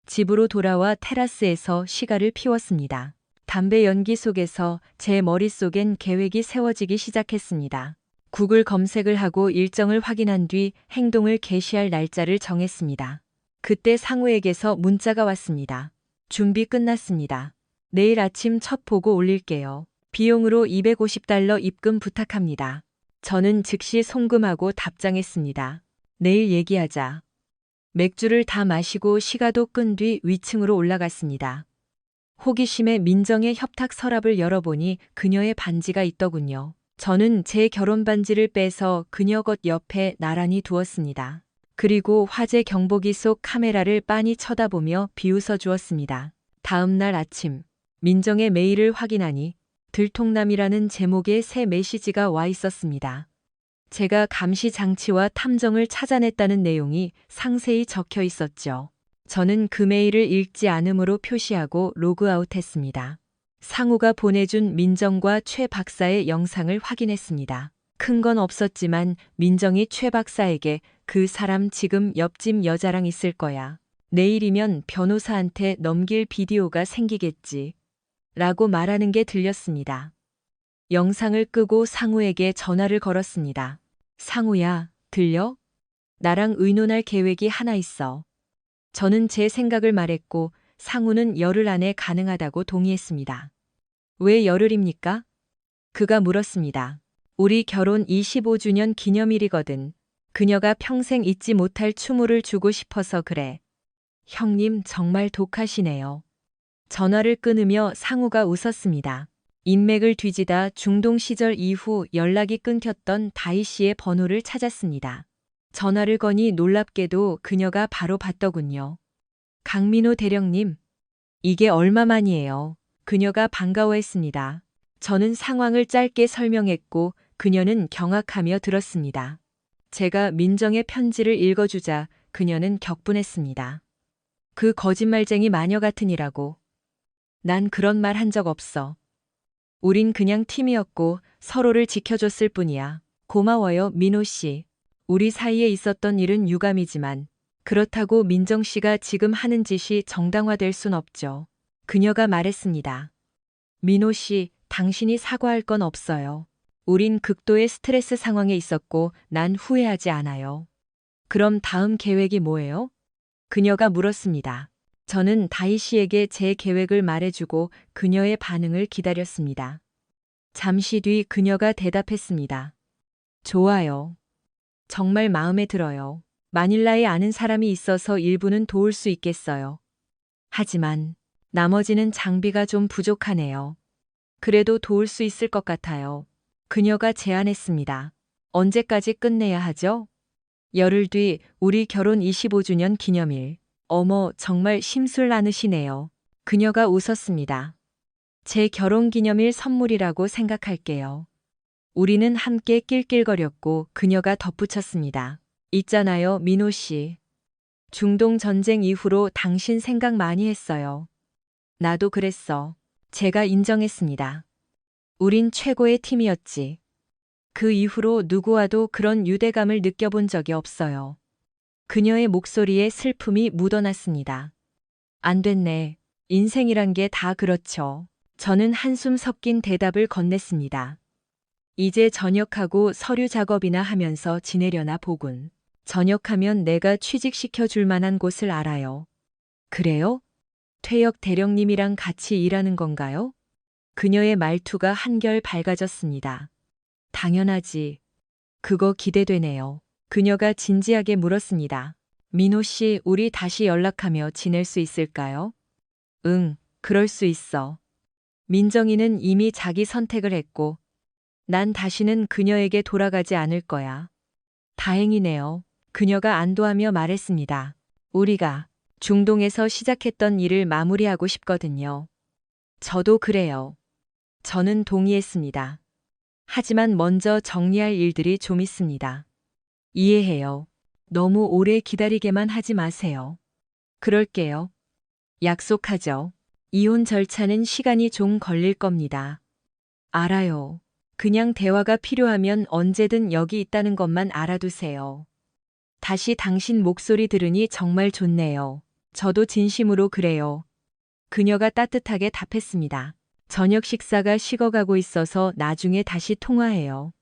집으로 돌아와 테라스에서 시가를 피웠습니다. 담배 연기 속에서 제 머릿속엔 계획이 세워지기 시작했습니다. 구글 검색을 하고 일정을 확인한 뒤 행동을 개시할 날짜를 정했습니다. 그때 상우에게서 문자가 왔습니다. 준비 끝났습니다. 내일 아침 첫 보고 올릴게요. 비용으로 $250 입금 부탁합니다. 저는 즉시 송금하고 답장했습니다. 내일 얘기하자. 맥주를 다 마시고 시가도 끈 뒤 위층으로 올라갔습니다. 호기심에 민정의 협탁 서랍을 열어보니 그녀의 반지가 있더군요. 저는 제 결혼 반지를 빼서 그녀 것 옆에 나란히 두었습니다. 그리고 화재 경보기 속 카메라를 빤히 쳐다보며 비웃어 주었습니다. 다음 날 아침, 민정의 메일을 확인하니 들통남이라는 제목의 새 메시지가 와 있었습니다. 제가 감시 장치와 탐정을 찾아냈다는 내용이 상세히 적혀 있었죠. 저는 그 메일을 읽지 않음으로 표시하고 로그아웃했습니다. 상우가 보내준 민정과 최 박사의 영상을 확인했습니다. 큰 건 없었지만 민정이 최 박사에게 그 사람 지금 옆집 여자랑 있을 거야. 내일이면 변호사한테 넘길 비디오가 생기겠지. 라고 말하는 게 들렸습니다. 영상을 끄고 상우에게 전화를 걸었습니다. 상우야, 들려? 나랑 의논할 계획이 하나 있어. 저는 제 생각을 말했고 상우는 열흘 안에 가능하다고 동의했습니다. 왜 열흘입니까? 그가 물었습니다. 우리 결혼 25주년 기념일이거든. 그녀가 평생 잊지 못할 추모를 주고 싶어서 그래. 형님 정말 독하시네요. 전화를 끊으며 상우가 웃었습니다. 인맥을 뒤지다 중동 시절 이후 연락이 끊겼던 다희 씨의 번호를 찾았습니다. 전화를 거니 놀랍게도 그녀가 바로 받더군요. 강민호 대령님, 이게 얼마만이에요? 그녀가 반가워했습니다. 저는 상황을 짧게 설명했고 그녀는 경악하며 들었습니다. 제가 민정의 편지를 읽어주자 그녀는 격분했습니다. 그 거짓말쟁이 마녀 같으니라고. 난 그런 말 한 적 없어. 우린 그냥 팀이었고 서로를 지켜줬을 뿐이야. 고마워요, 민호 씨. 우리 사이에 있었던 일은 유감이지만 그렇다고 민정 씨가 지금 하는 짓이 정당화될 순 없죠. 그녀가 말했습니다. 민호 씨, 당신이 사과할 건 없어요. 우린 극도의 스트레스 상황에 있었고 난 후회하지 않아요. 그럼 다음 계획이 뭐예요? 그녀가 물었습니다. 저는 다희 씨에게 제 계획을 말해주고 그녀의 반응을 기다렸습니다. 잠시 뒤 그녀가 대답했습니다. 좋아요. 정말 마음에 들어요. 마닐라에 아는 사람이 있어서 일부는 도울 수 있겠어요. 하지만 나머지는 장비가 좀 부족하네요. 그래도 도울 수 있을 것 같아요. 그녀가 제안했습니다. 언제까지 끝내야 하죠? 열흘 뒤 우리 결혼 25주년 기념일. 어머, 정말 심술 나누시네요. 그녀가 웃었습니다. 제 결혼기념일 선물이라고 생각할게요. 우리는 함께 낄낄거렸고 그녀가 덧붙였습니다. 있잖아요, 민호 씨. 중동 전쟁 이후로 당신 생각 많이 했어요. 나도 그랬어. 제가 인정했습니다. 우린 최고의 팀이었지. 그 이후로 누구와도 그런 유대감을 느껴본 적이 없어요. 그녀의 목소리에 슬픔이 묻어났습니다. 안 됐네. 인생이란 게 다 그렇죠. 저는 한숨 섞인 대답을 건넸습니다. 이제 전역하고 서류 작업이나 하면서 지내려나 보군. 전역하면 내가 취직시켜 줄 만한 곳을 알아요. 그래요? 퇴역 대령님이랑 같이 일하는 건가요? 그녀의 말투가 한결 밝아졌습니다. 당연하지. 그거 기대되네요. 그녀가 진지하게 물었습니다. 민호 씨, 우리 다시 연락하며 지낼 수 있을까요? 응, 그럴 수 있어. 민정이는 이미 자기 선택을 했고, 난 다시는 그녀에게 돌아가지 않을 거야. 다행이네요. 그녀가 안도하며 말했습니다. 우리가 중동에서 시작했던 일을 마무리하고 싶거든요. 저도 그래요. 저는 동의했습니다. 하지만 먼저 정리할 일들이 좀 있습니다. 이해해요. 너무 오래 기다리게만 하지 마세요. 그럴게요. 약속하죠. 이혼 절차는 시간이 좀 걸릴 겁니다. 알아요. 그냥 대화가 필요하면 언제든 여기 있다는 것만 알아두세요. 다시 당신 목소리 들으니 정말 좋네요. 저도 진심으로 그래요. 그녀가 따뜻하게 답했습니다. 저녁 식사가 식어가고 있어서 나중에 다시 통화해요.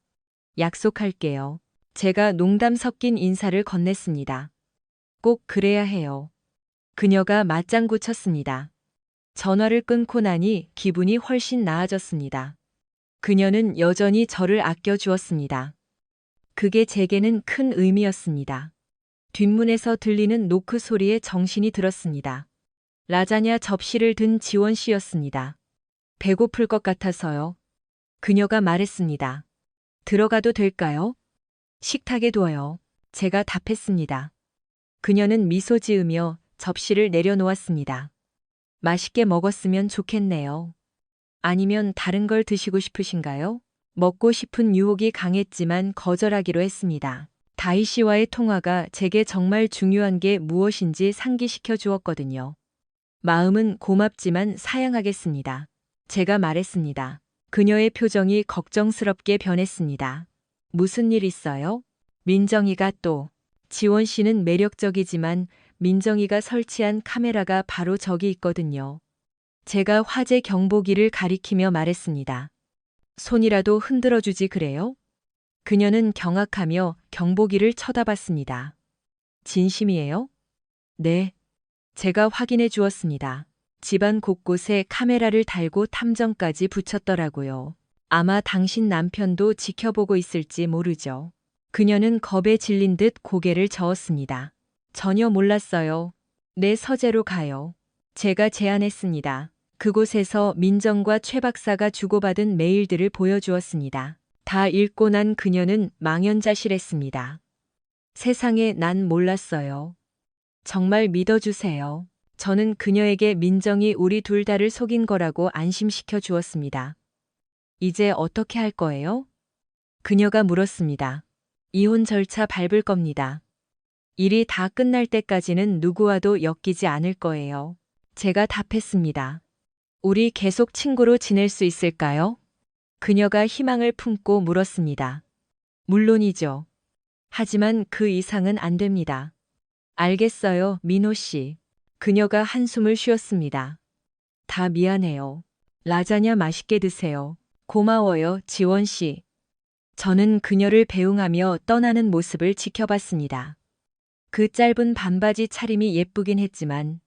약속할게요. 제가 농담 섞인 인사를 건넸습니다. 꼭 그래야 해요. 그녀가 맞장구 쳤습니다. 전화를 끊고 나니 기분이 훨씬 나아졌습니다. 그녀는 여전히 저를 아껴주었습니다. 그게 제게는 큰 의미였습니다. 뒷문에서 들리는 노크 소리에 정신이 들었습니다. 라자냐 접시를 든 지원 씨였습니다. 배고플 것 같아서요. 그녀가 말했습니다. 들어가도 될까요? 식탁에 둬요. 제가 답했습니다. 그녀는 미소 지으며 접시를 내려놓았습니다. 맛있게 먹었으면 좋겠네요. 아니면 다른 걸 드시고 싶으신가요? 먹고 싶은 유혹이 강했지만 거절하기로 했습니다. 다희 씨와의 통화가 제게 정말 중요한 게 무엇인지 상기시켜 주었거든요. 마음은 고맙지만 사양하겠습니다. 제가 말했습니다. 그녀의 표정이 걱정스럽게 변했습니다. 무슨 일 있어요? 민정이가 또. 지원 씨는 매력적이지만 민정이가 설치한 카메라가 바로 저기 있거든요. 제가 화재 경보기를 가리키며 말했습니다. 손이라도 흔들어주지 그래요? 그녀는 경악하며 경보기를 쳐다봤습니다. 진심이에요? 네. 제가 확인해 주었습니다. 집안 곳곳에 카메라를 달고 탐정까지 붙였더라고요. 아마 당신 남편도 지켜보고 있을지 모르죠. 그녀는 겁에 질린 듯 고개를 저었습니다. 전혀 몰랐어요. 내 서재로 가요. 제가 제안했습니다. 그곳에서 민정과 최 박사가 주고받은 메일들을 보여주었습니다. 다 읽고 난 그녀는 망연자실했습니다. 세상에 난 몰랐어요. 정말 믿어주세요. 저는 그녀에게 민정이 우리 둘 다를 속인 거라고 안심시켜 주었습니다. 이제 어떻게 할 거예요? 그녀가 물었습니다. 이혼 절차 밟을 겁니다. 일이 다 끝날 때까지는 누구와도 엮이지 않을 거예요. 제가 답했습니다. 우리 계속 친구로 지낼 수 있을까요? 그녀가 희망을 품고 물었습니다. 물론이죠. 하지만 그 이상은 안 됩니다. 알겠어요, 민호 씨. 그녀가 한숨을 쉬었습니다. 다 미안해요. 라자냐 맛있게 드세요. 고마워요, 지원 씨. 저는 그녀를 배웅하며 떠나는 모습을 지켜봤습니다. 그 짧은 반바지 차림이 예쁘긴 했지만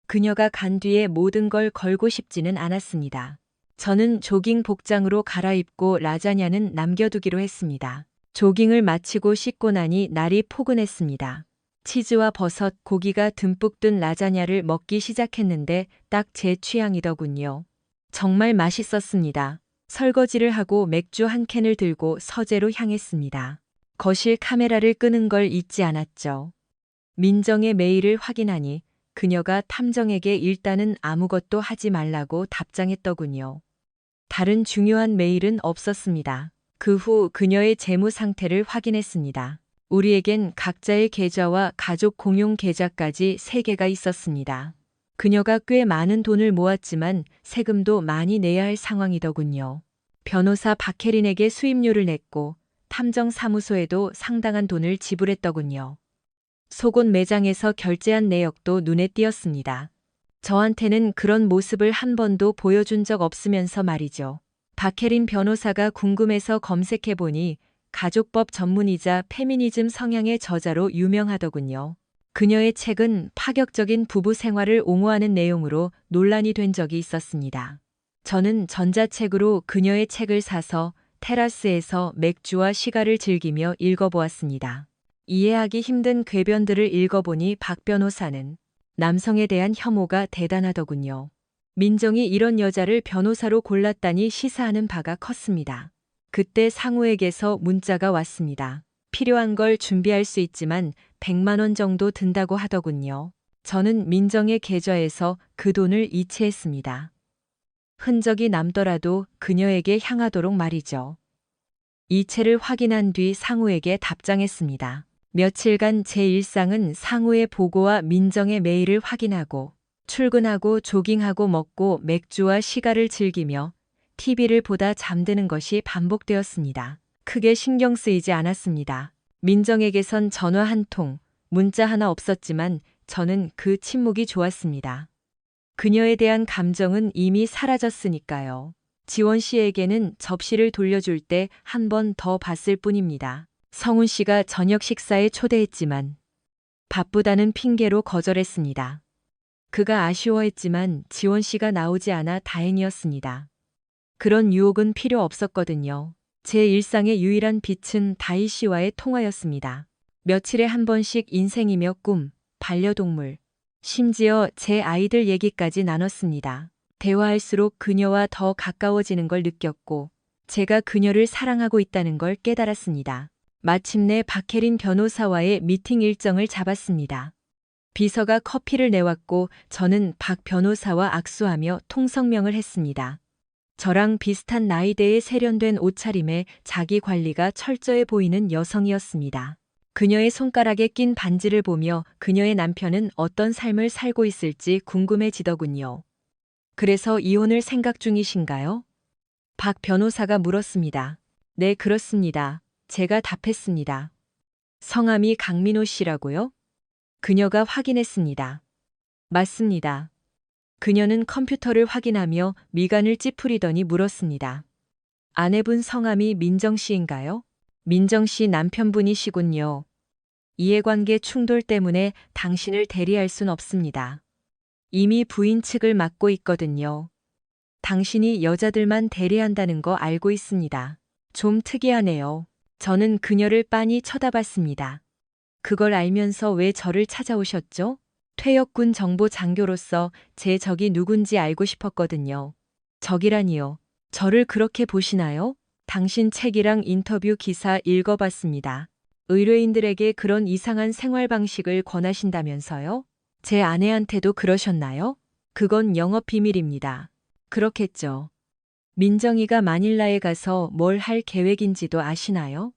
그녀가 간 뒤에 모든 걸 걸고 싶지는 않았습니다. 저는 조깅 복장으로 갈아입고 라자냐는 남겨두기로 했습니다. 조깅을 마치고 씻고 나니 날이 포근했습니다. 치즈와 버섯, 고기가 듬뿍 든 라자냐를 먹기 시작했는데 딱 제 취향이더군요. 정말 맛있었습니다. 설거지를 하고 맥주 한 캔을 들고 서재로 향했습니다. 거실 카메라를 끄는 걸 잊지 않았죠. 민정의 메일을 확인하니 그녀가 탐정에게 일단은 아무것도 하지 말라고 답장했더군요. 다른 중요한 메일은 없었습니다. 그 후 그녀의 재무 상태를 확인했습니다. 우리에겐 각자의 계좌와 가족 공용 계좌까지 3개가 있었습니다. 그녀가 꽤 많은 돈을 모았지만 세금도 많이 내야 할 상황이더군요. 변호사 박혜린에게 수임료를 냈고 탐정 사무소에도 상당한 돈을 지불했더군요. 속옷 매장에서 결제한 내역도 눈에 띄었습니다. 저한테는 그런 모습을 한 번도 보여준 적 없으면서 말이죠. 박혜린 변호사가 궁금해서 검색해보니 가족법 전문이자 페미니즘 성향의 저자로 유명하더군요. 그녀의 책은 파격적인 부부 생활을 옹호하는 내용으로 논란이 된 적이 있었습니다. 저는 전자책으로 그녀의 책을 사서 테라스에서 맥주와 시가를 즐기며 읽어보았습니다. 이해하기 힘든 궤변들을 읽어보니 박 변호사는 남성에 대한 혐오가 대단하더군요. 민정이 이런 여자를 변호사로 골랐다니 시사하는 바가 컸습니다. 그때 상우에게서 문자가 왔습니다. 필요한 걸 준비할 수 있지만 100만 원 정도 든다고 하더군요. 저는 민정의 계좌에서 그 돈을 이체했습니다. 흔적이 남더라도 그녀에게 향하도록 말이죠. 이체를 확인한 뒤 상우에게 답장했습니다. 며칠간 제 일상은 상우의 보고와 민정의 메일을 확인하고 출근하고 조깅하고 먹고 맥주와 시가를 즐기며 TV를 보다 잠드는 것이 반복되었습니다. 크게 신경 쓰이지 않았습니다. 민정에게선 전화 한 통, 문자 하나 없었지만 저는 그 침묵이 좋았습니다. 그녀에 대한 감정은 이미 사라졌으니까요. 지원 씨에게는 접시를 돌려줄 때 한 번 더 봤을 뿐입니다. 성훈 씨가 저녁 식사에 초대했지만 바쁘다는 핑계로 거절했습니다. 그가 아쉬워했지만 지원 씨가 나오지 않아 다행이었습니다. 그런 유혹은 필요 없었거든요. 제 일상의 유일한 빛은 다희 씨와의 통화였습니다. 며칠에 한 번씩 인생이며 꿈, 반려동물, 심지어 제 아이들 얘기까지 나눴습니다. 대화할수록 그녀와 더 가까워지는 걸 느꼈고 제가 그녀를 사랑하고 있다는 걸 깨달았습니다. 마침내 박혜린 변호사와의 미팅 일정을 잡았습니다. 비서가 커피를 내왔고 저는 박 변호사와 악수하며 통성명을 했습니다. 저랑 비슷한 나이대에 세련된 옷차림에 자기 관리가 철저해 보이는 여성이었습니다. 그녀의 손가락에 낀 반지를 보며 그녀의 남편은 어떤 삶을 살고 있을지 궁금해지더군요. 그래서 이혼을 생각 중이신가요? 박 변호사가 물었습니다. 네, 그렇습니다. 제가 답했습니다. 성함이 강민호 씨라고요? 그녀가 확인했습니다. 맞습니다. 그녀는 컴퓨터를 확인하며 미간을 찌푸리더니 물었습니다. 아내분 성함이 민정 씨인가요? 민정 씨 남편분이시군요. 이해관계 충돌 때문에 당신을 대리할 순 없습니다. 이미 부인 측을 맡고 있거든요. 당신이 여자들만 대리한다는 거 알고 있습니다. 좀 특이하네요. 저는 그녀를 빤히 쳐다봤습니다. 그걸 알면서 왜 저를 찾아오셨죠? 퇴역군 정보 장교로서 제 적이 누군지 알고 싶었거든요. 적이라니요. 저를 그렇게 보시나요? 당신 책이랑 인터뷰 기사 읽어봤습니다. 의뢰인들에게 그런 이상한 생활 방식을 권하신다면서요? 제 아내한테도 그러셨나요? 그건 영업 비밀입니다. 그렇겠죠. 민정이가 마닐라에 가서 뭘 할 계획인지도 아시나요?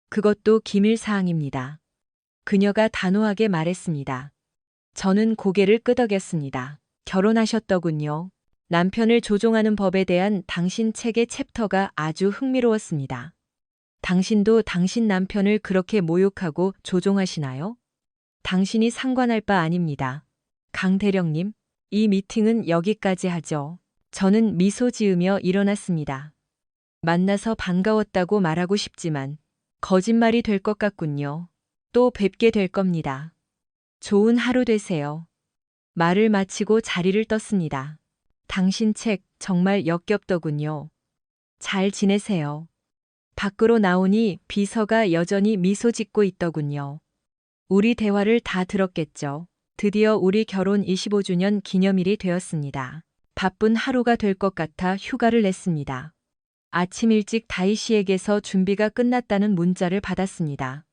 그것도 기밀 사항입니다. 그녀가 단호하게 말했습니다. 저는 고개를 끄덕였습니다. 결혼하셨더군요. 남편을 조종하는 법에 대한 당신 책의 챕터가 아주 흥미로웠습니다. 당신도 당신 남편을 그렇게 모욕하고 조종하시나요? 당신이 상관할 바 아닙니다. 강 대령님, 이 미팅은 여기까지 하죠. 저는 미소 지으며 일어났습니다. 만나서 반가웠다고 말하고 싶지만 거짓말이 될 것 같군요. 또 뵙게 될 겁니다. 좋은 하루 되세요. 말을 마치고 자리를 떴습니다. 당신 책 정말 역겹더군요. 잘 지내세요. 밖으로 나오니 비서가 여전히 미소 짓고 있더군요. 우리 대화를 다 들었겠죠. 드디어 우리 결혼 25주년 기념일이 되었습니다. 바쁜 하루가 될 것 같아 휴가를 냈습니다. 아침 일찍 다희 씨에게서 준비가 끝났다는 문자를 받았습니다.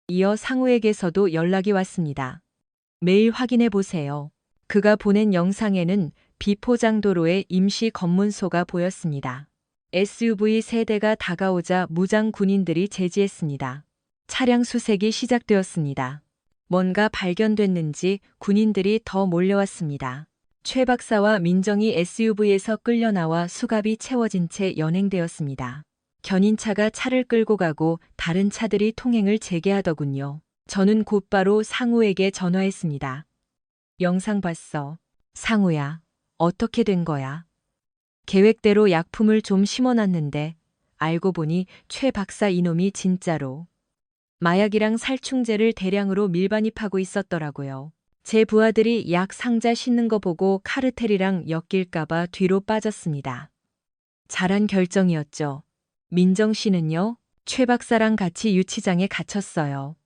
이어 상우에게서도 연락이 왔습니다. 매일 확인해 보세요. 그가 보낸 영상에는 비포장도로의 임시 검문소가 보였습니다. SUV 세대가 다가오자 무장 군인들이 제지했습니다. 차량 수색이 시작되었습니다. 뭔가 발견됐는지 군인들이 더 몰려왔습니다. 최 박사와 민정이 SUV에서 끌려 나와 수갑이 채워진 채 연행되었습니다. 견인차가 차를 끌고 가고 다른 차들이 통행을 재개하더군요. 저는 곧바로 상우에게 전화했습니다. 영상 봤어. 상우야, 어떻게 된 거야? 계획대로 약품을 좀 심어놨는데 알고 보니 최 박사 이놈이 진짜로 마약이랑 살충제를 대량으로 밀반입하고 있었더라고요. 제 부하들이 약 상자 싣는 거 보고 카르텔이랑 엮일까봐 뒤로 빠졌습니다. 잘한 결정이었죠. 민정 씨는요? 최 박사랑 같이 유치장에 갇혔어요.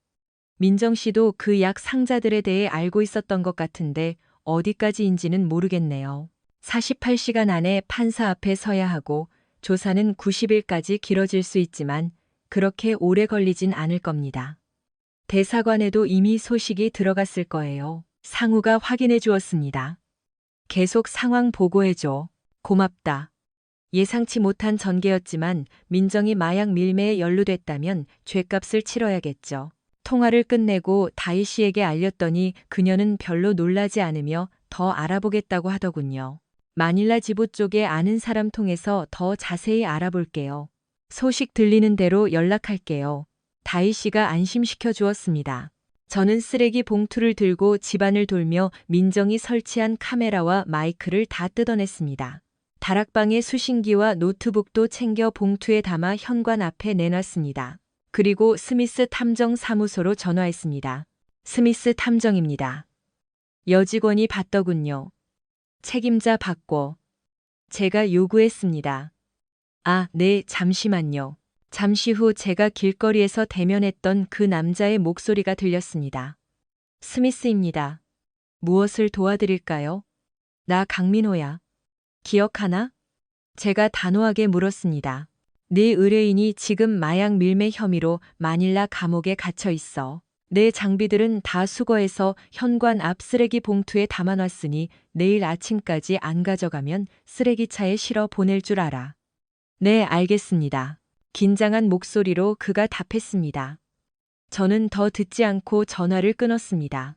민정 씨도 그 약 상자들에 대해 알고 있었던 것 같은데 어디까지인지는 모르겠네요. 48시간 안에 판사 앞에 서야 하고 조사는 90일까지 길어질 수 있지만 그렇게 오래 걸리진 않을 겁니다. 대사관에도 이미 소식이 들어갔을 거예요. 상우가 확인해 주었습니다. 계속 상황 보고해줘. 고맙다. 예상치 못한 전개였지만 민정이 마약 밀매에 연루됐다면 죗값을 치러야겠죠. 통화를 끝내고 다희 씨에게 알렸더니 그녀는 별로 놀라지 않으며 더 알아보겠다고 하더군요. 마닐라 지부 쪽에 아는 사람 통해서 더 자세히 알아볼게요. 소식 들리는 대로 연락할게요. 다희 씨가 안심시켜 주었습니다. 저는 쓰레기 봉투를 들고 집안을 돌며 민정이 설치한 카메라와 마이크를 다 뜯어냈습니다. 다락방의 수신기와 노트북도 챙겨 봉투에 담아 현관 앞에 내놨습니다. 그리고 스미스 탐정 사무소로 전화했습니다. 스미스 탐정입니다. 여직원이 받더군요. 책임자 받고. 제가 요구했습니다. 아, 네, 잠시만요. 잠시 후 제가 길거리에서 대면했던 그 남자의 목소리가 들렸습니다. 스미스입니다. 무엇을 도와드릴까요? 나 강민호야. 기억하나? 제가 단호하게 물었습니다. 네 의뢰인이 지금 마약 밀매 혐의로 마닐라 감옥에 갇혀 있어. 내 장비들은 다 수거해서 현관 앞 쓰레기 봉투에 담아놨으니 내일 아침까지 안 가져가면 쓰레기차에 실어 보낼 줄 알아. 네, 알겠습니다. 긴장한 목소리로 그가 답했습니다. 저는 더 듣지 않고 전화를 끊었습니다.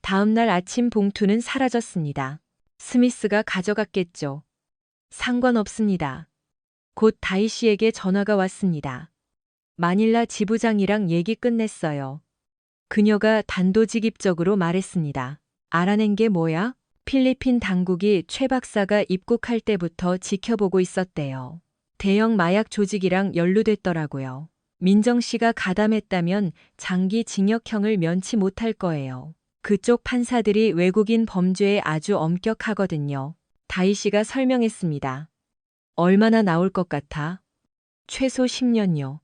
다음 날 아침 봉투는 사라졌습니다. 스미스가 가져갔겠죠. 상관없습니다. 곧 다희 씨에게 전화가 왔습니다. 마닐라 지부장이랑 얘기 끝냈어요. 그녀가 단도직입적으로 말했습니다. 알아낸 게 뭐야? 필리핀 당국이 최 박사가 입국할 때부터 지켜보고 있었대요. 대형 마약 조직이랑 연루됐더라고요. 민정 씨가 가담했다면 장기 징역형을 면치 못할 거예요. 그쪽 판사들이 외국인 범죄에 아주 엄격하거든요. 다희 씨가 설명했습니다. 얼마나 나올 것 같아? 최소 10년요.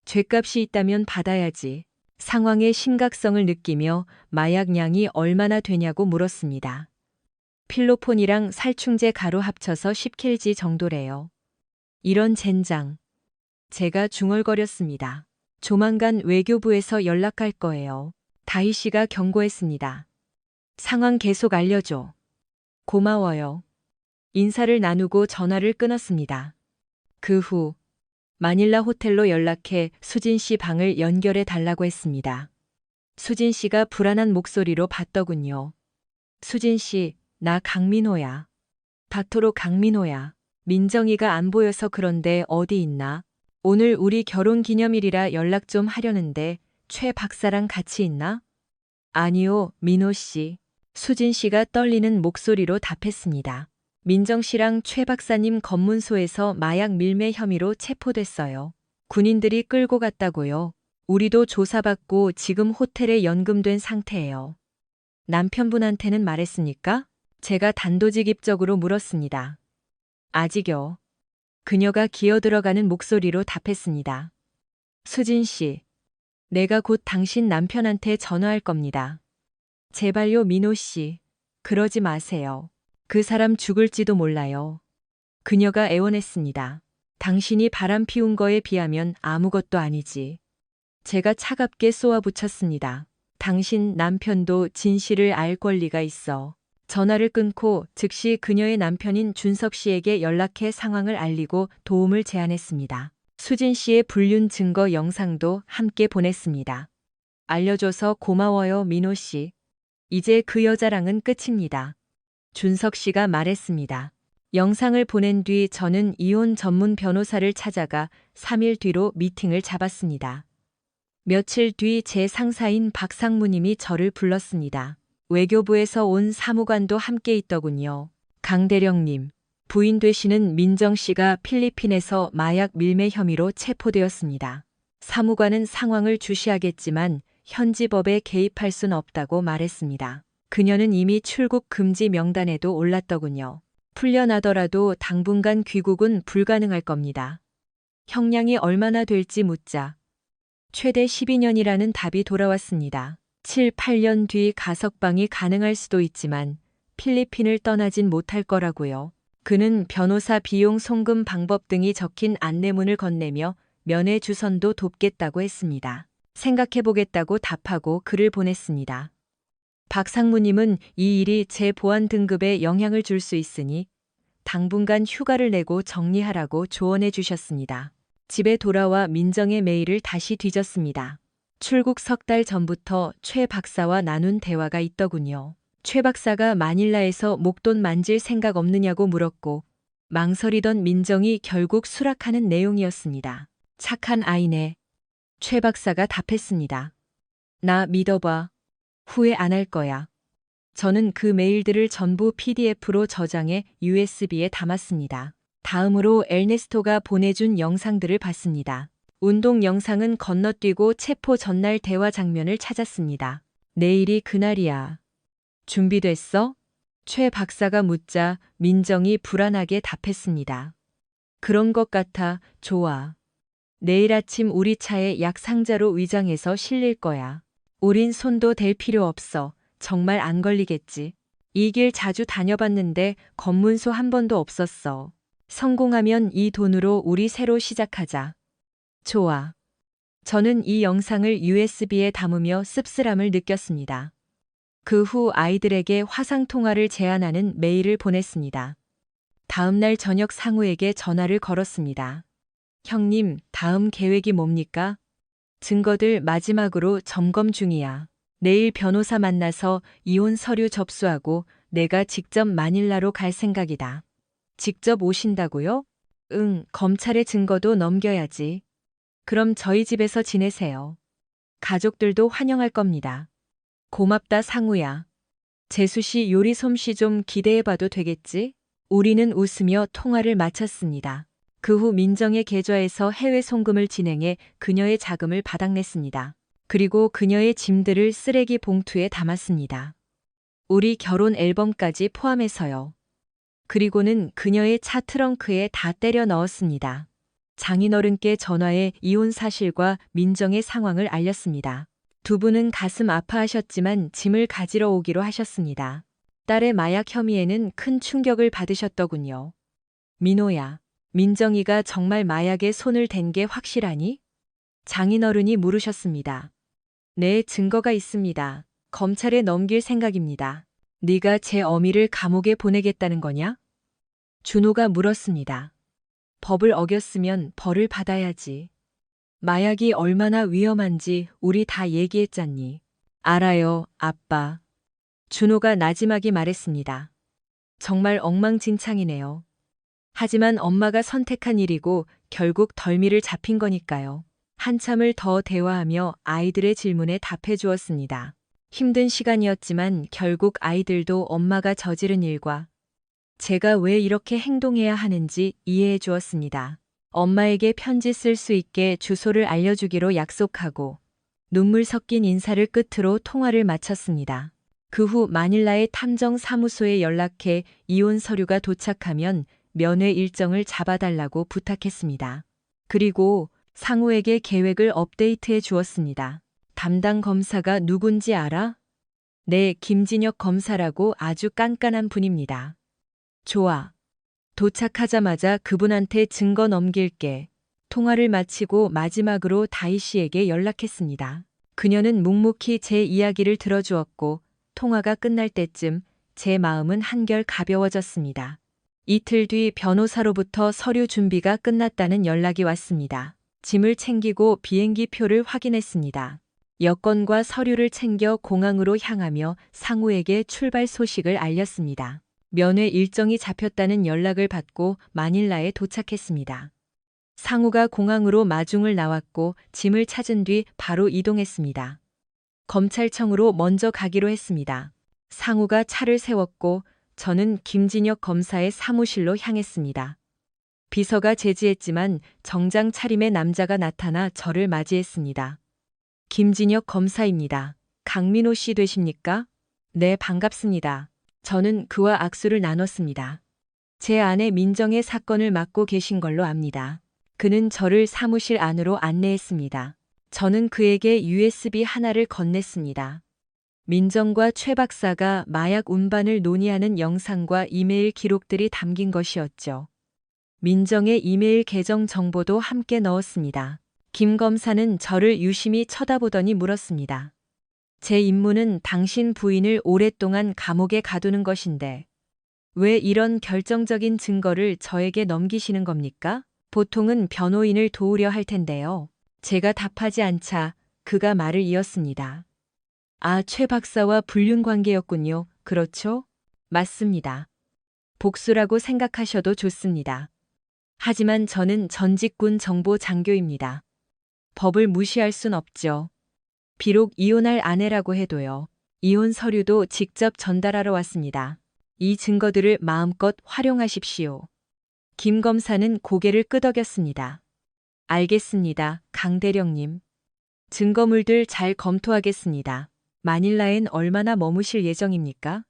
죗값이 있다면 받아야지. 상황의 심각성을 느끼며 마약량이 얼마나 되냐고 물었습니다. 필로폰이랑 살충제 가루 합쳐서 10kg 정도래요. 이런 젠장. 제가 중얼거렸습니다. 조만간 외교부에서 연락할 거예요. 다희 씨가 경고했습니다. 상황 계속 알려줘. 고마워요. 인사를 나누고 전화를 끊었습니다. 그 후 마닐라 호텔로 연락해 수진 씨 방을 연결해 달라고 했습니다. 수진 씨가 불안한 목소리로 받더군요. 수진 씨, 나 강민호야. 닥터로 강민호야. 민정이가 안 보여서 그런데 어디 있나? 오늘 우리 결혼 기념일이라 연락 좀 하려는데 최 박사랑 같이 있나? 아니요, 민호 씨. 수진 씨가 떨리는 목소리로 답했습니다. 민정 씨랑 최 박사님 검문소에서 마약 밀매 혐의로 체포됐어요. 군인들이 끌고 갔다고요. 우리도 조사받고 지금 호텔에 연금된 상태예요. 남편분한테는 말했습니까? 제가 단도직입적으로 물었습니다. 아직요. 그녀가 기어들어가는 목소리로 답했습니다. 수진 씨, 내가 곧 당신 남편한테 전화할 겁니다. 제발요, 민호 씨. 그러지 마세요. 그 사람 죽을지도 몰라요. 그녀가 애원했습니다. 당신이 바람 피운 거에 비하면 아무것도 아니지. 제가 차갑게 쏘아붙였습니다. 당신 남편도 진실을 알 권리가 있어. 전화를 끊고 즉시 그녀의 남편인 준석 씨에게 연락해 상황을 알리고 도움을 제안했습니다. 수진 씨의 불륜 증거 영상도 함께 보냈습니다. 알려줘서 고마워요, 민호 씨. 이제 그 여자랑은 끝입니다. 준석 씨가 말했습니다. 영상을 보낸 뒤 저는 이혼 전문 변호사를 찾아가 3일 뒤로 미팅을 잡았습니다. 며칠 뒤 제 상사인 박상무님이 저를 불렀습니다. 외교부에서 온 사무관도 함께 있더군요. 강 대령님, 부인 되시는 민정 씨가 필리핀에서 마약 밀매 혐의로 체포되었습니다. 사무관은 상황을 주시하겠지만 현지 법에 개입할 순 없다고 말했습니다. 그녀는 이미 출국 금지 명단에도 올랐더군요. 풀려나더라도 당분간 귀국은 불가능할 겁니다. 형량이 얼마나 될지 묻자 최대 12년이라는 답이 돌아왔습니다. 7, 8년 뒤 가석방이 가능할 수도 있지만 필리핀을 떠나진 못할 거라고요. 그는 변호사 비용 송금 방법 등이 적힌 안내문을 건네며 면회 주선도 돕겠다고 했습니다. 생각해보겠다고 답하고 글을 보냈습니다. 박 상무님은 이 일이 제 보안 등급에 영향을 줄 수 있으니 당분간 휴가를 내고 정리하라고 조언해 주셨습니다. 집에 돌아와 민정의 메일을 다시 뒤졌습니다. 출국 석 달 전부터 최 박사와 나눈 대화가 있더군요. 최 박사가 마닐라에서 목돈 만질 생각 없느냐고 물었고 망설이던 민정이 결국 수락하는 내용이었습니다. 착한 아이네. 최 박사가 답했습니다. 나 믿어봐. 후회 안 할 거야. 저는 그 메일들을 전부 PDF로 저장해 USB에 담았습니다. 다음으로 엘네스토가 보내준 영상들을 봤습니다. 운동 영상은 건너뛰고 체포 전날 대화 장면을 찾았습니다. 내일이 그날이야. 준비됐어? 최 박사가 묻자 민정이 불안하게 답했습니다. 그런 것 같아. 좋아. 내일 아침 우리 차에 약 상자로 위장해서 실릴 거야. 우린 손도 댈 필요 없어. 정말 안 걸리겠지. 이 길 자주 다녀봤는데 검문소 한 번도 없었어. 성공하면 이 돈으로 우리 새로 시작하자. 좋아. 저는 이 영상을 USB에 담으며 씁쓸함을 느꼈습니다. 그 후 아이들에게 화상통화를 제안하는 메일을 보냈습니다. 다음 날 저녁 상우에게 전화를 걸었습니다. 형님, 다음 계획이 뭡니까? 증거들 마지막으로 점검 중이야. 내일 변호사 만나서 이혼 서류 접수하고 내가 직접 마닐라로 갈 생각이다. 직접 오신다고요? 응, 검찰의 증거도 넘겨야지. 그럼 저희 집에서 지내세요. 가족들도 환영할 겁니다. 고맙다 상우야. 재수 씨 요리 솜씨 좀 기대해봐도 되겠지? 우리는 웃으며 통화를 마쳤습니다. 그 후 민정의 계좌에서 해외 송금을 진행해 그녀의 자금을 바닥냈습니다. 그리고 그녀의 짐들을 쓰레기 봉투에 담았습니다. 우리 결혼 앨범까지 포함해서요. 그리고는 그녀의 차 트렁크에 다 때려 넣었습니다. 장인어른께 전화해 이혼 사실과 민정의 상황을 알렸습니다. 두 분은 가슴 아파하셨지만 짐을 가지러 오기로 하셨습니다. 딸의 마약 혐의에는 큰 충격을 받으셨더군요. 민호야, 민정이가 정말 마약에 손을 댄 게 확실하니? 장인어른이 물으셨습니다. 네, 증거가 있습니다. 검찰에 넘길 생각입니다. 네가 제 어미를 감옥에 보내겠다는 거냐? 준호가 물었습니다. 법을 어겼으면 벌을 받아야지. 마약이 얼마나 위험한지 우리 다 얘기했잖니. 알아요, 아빠. 준호가 나지막이 말했습니다. 정말 엉망진창이네요. 하지만 엄마가 선택한 일이고 결국 덜미를 잡힌 거니까요. 한참을 더 대화하며 아이들의 질문에 답해 주었습니다. 힘든 시간이었지만 결국 아이들도 엄마가 저지른 일과 제가 왜 이렇게 행동해야 하는지 이해해 주었습니다. 엄마에게 편지 쓸 수 있게 주소를 알려주기로 약속하고 눈물 섞인 인사를 끝으로 통화를 마쳤습니다. 그 후 마닐라의 탐정 사무소에 연락해 이혼 서류가 도착하면 면회 일정을 잡아달라고 부탁했습니다. 그리고 상우에게 계획을 업데이트해 주었습니다. 담당 검사가 누군지 알아? 네, 김진혁 검사라고 아주 깐깐한 분입니다. 좋아. 도착하자마자 그분한테 증거 넘길게. 통화를 마치고 마지막으로 다희 씨에게 연락했습니다. 그녀는 묵묵히 제 이야기를 들어주었고 통화가 끝날 때쯤 제 마음은 한결 가벼워졌습니다. 이틀 뒤 변호사로부터 서류 준비가 끝났다는 연락이 왔습니다. 짐을 챙기고 비행기 표를 확인했습니다. 여권과 서류를 챙겨 공항으로 향하며 상우에게 출발 소식을 알렸습니다. 면회 일정이 잡혔다는 연락을 받고 마닐라에 도착했습니다. 상우가 공항으로 마중을 나왔고 짐을 찾은 뒤 바로 이동했습니다. 검찰청으로 먼저 가기로 했습니다. 상우가 차를 세웠고 저는 김진혁 검사의 사무실로 향했습니다. 비서가 제지했지만 정장 차림의 남자가 나타나 저를 맞이했습니다. 김진혁 검사입니다. 강민호 씨 되십니까? 네, 반갑습니다. 저는 그와 악수를 나눴습니다. 제 아내 민정의 사건을 맡고 계신 걸로 압니다. 그는 저를 사무실 안으로 안내했습니다. 저는 그에게 USB 하나를 건넸습니다. 민정과 최 박사가 마약 운반을 논의하는 영상과 이메일 기록들이 담긴 것이었죠. 민정의 이메일 계정 정보도 함께 넣었습니다. 김 검사는 저를 유심히 쳐다보더니 물었습니다. 제 임무는 당신 부인을 오랫동안 감옥에 가두는 것인데 왜 이런 결정적인 증거를 저에게 넘기시는 겁니까? 보통은 변호인을 도우려 할 텐데요. 제가 답하지 않자 그가 말을 이었습니다. 아, 최 박사와 불륜 관계였군요. 그렇죠? 맞습니다. 복수라고 생각하셔도 좋습니다. 하지만 저는 전직군 정보 장교입니다. 법을 무시할 순 없죠. 비록 이혼할 아내라고 해도요. 이혼 서류도 직접 전달하러 왔습니다. 이 증거들을 마음껏 활용하십시오. 김 검사는 고개를 끄덕였습니다. 알겠습니다, 강 대령님. 증거물들 잘 검토하겠습니다. 마닐라엔 얼마나 머무실 예정입니까?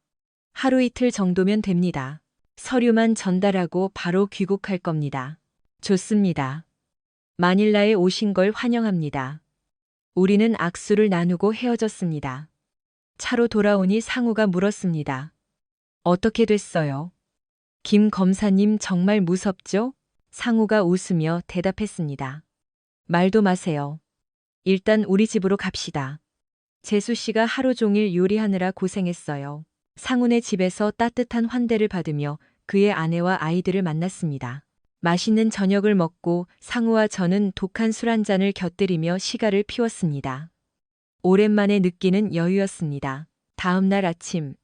하루 이틀 정도면 됩니다. 서류만 전달하고 바로 귀국할 겁니다. 좋습니다. 마닐라에 오신 걸 환영합니다. 우리는 악수를 나누고 헤어졌습니다. 차로 돌아오니 상우가 물었습니다. 어떻게 됐어요? 김 검사님 정말 무섭죠? 상우가 웃으며 대답했습니다. 말도 마세요. 일단 우리 집으로 갑시다. 재수 씨가 하루 종일 요리하느라 고생했어요. 상훈의 집에서 따뜻한 환대를 받으며 그의 아내와 아이들을 만났습니다. 맛있는 저녁을 먹고 상우와 저는 독한 술 한 잔을 곁들이며 시가를 피웠습니다. 오랜만에 느끼는 여유였습니다. 다음 날 아침,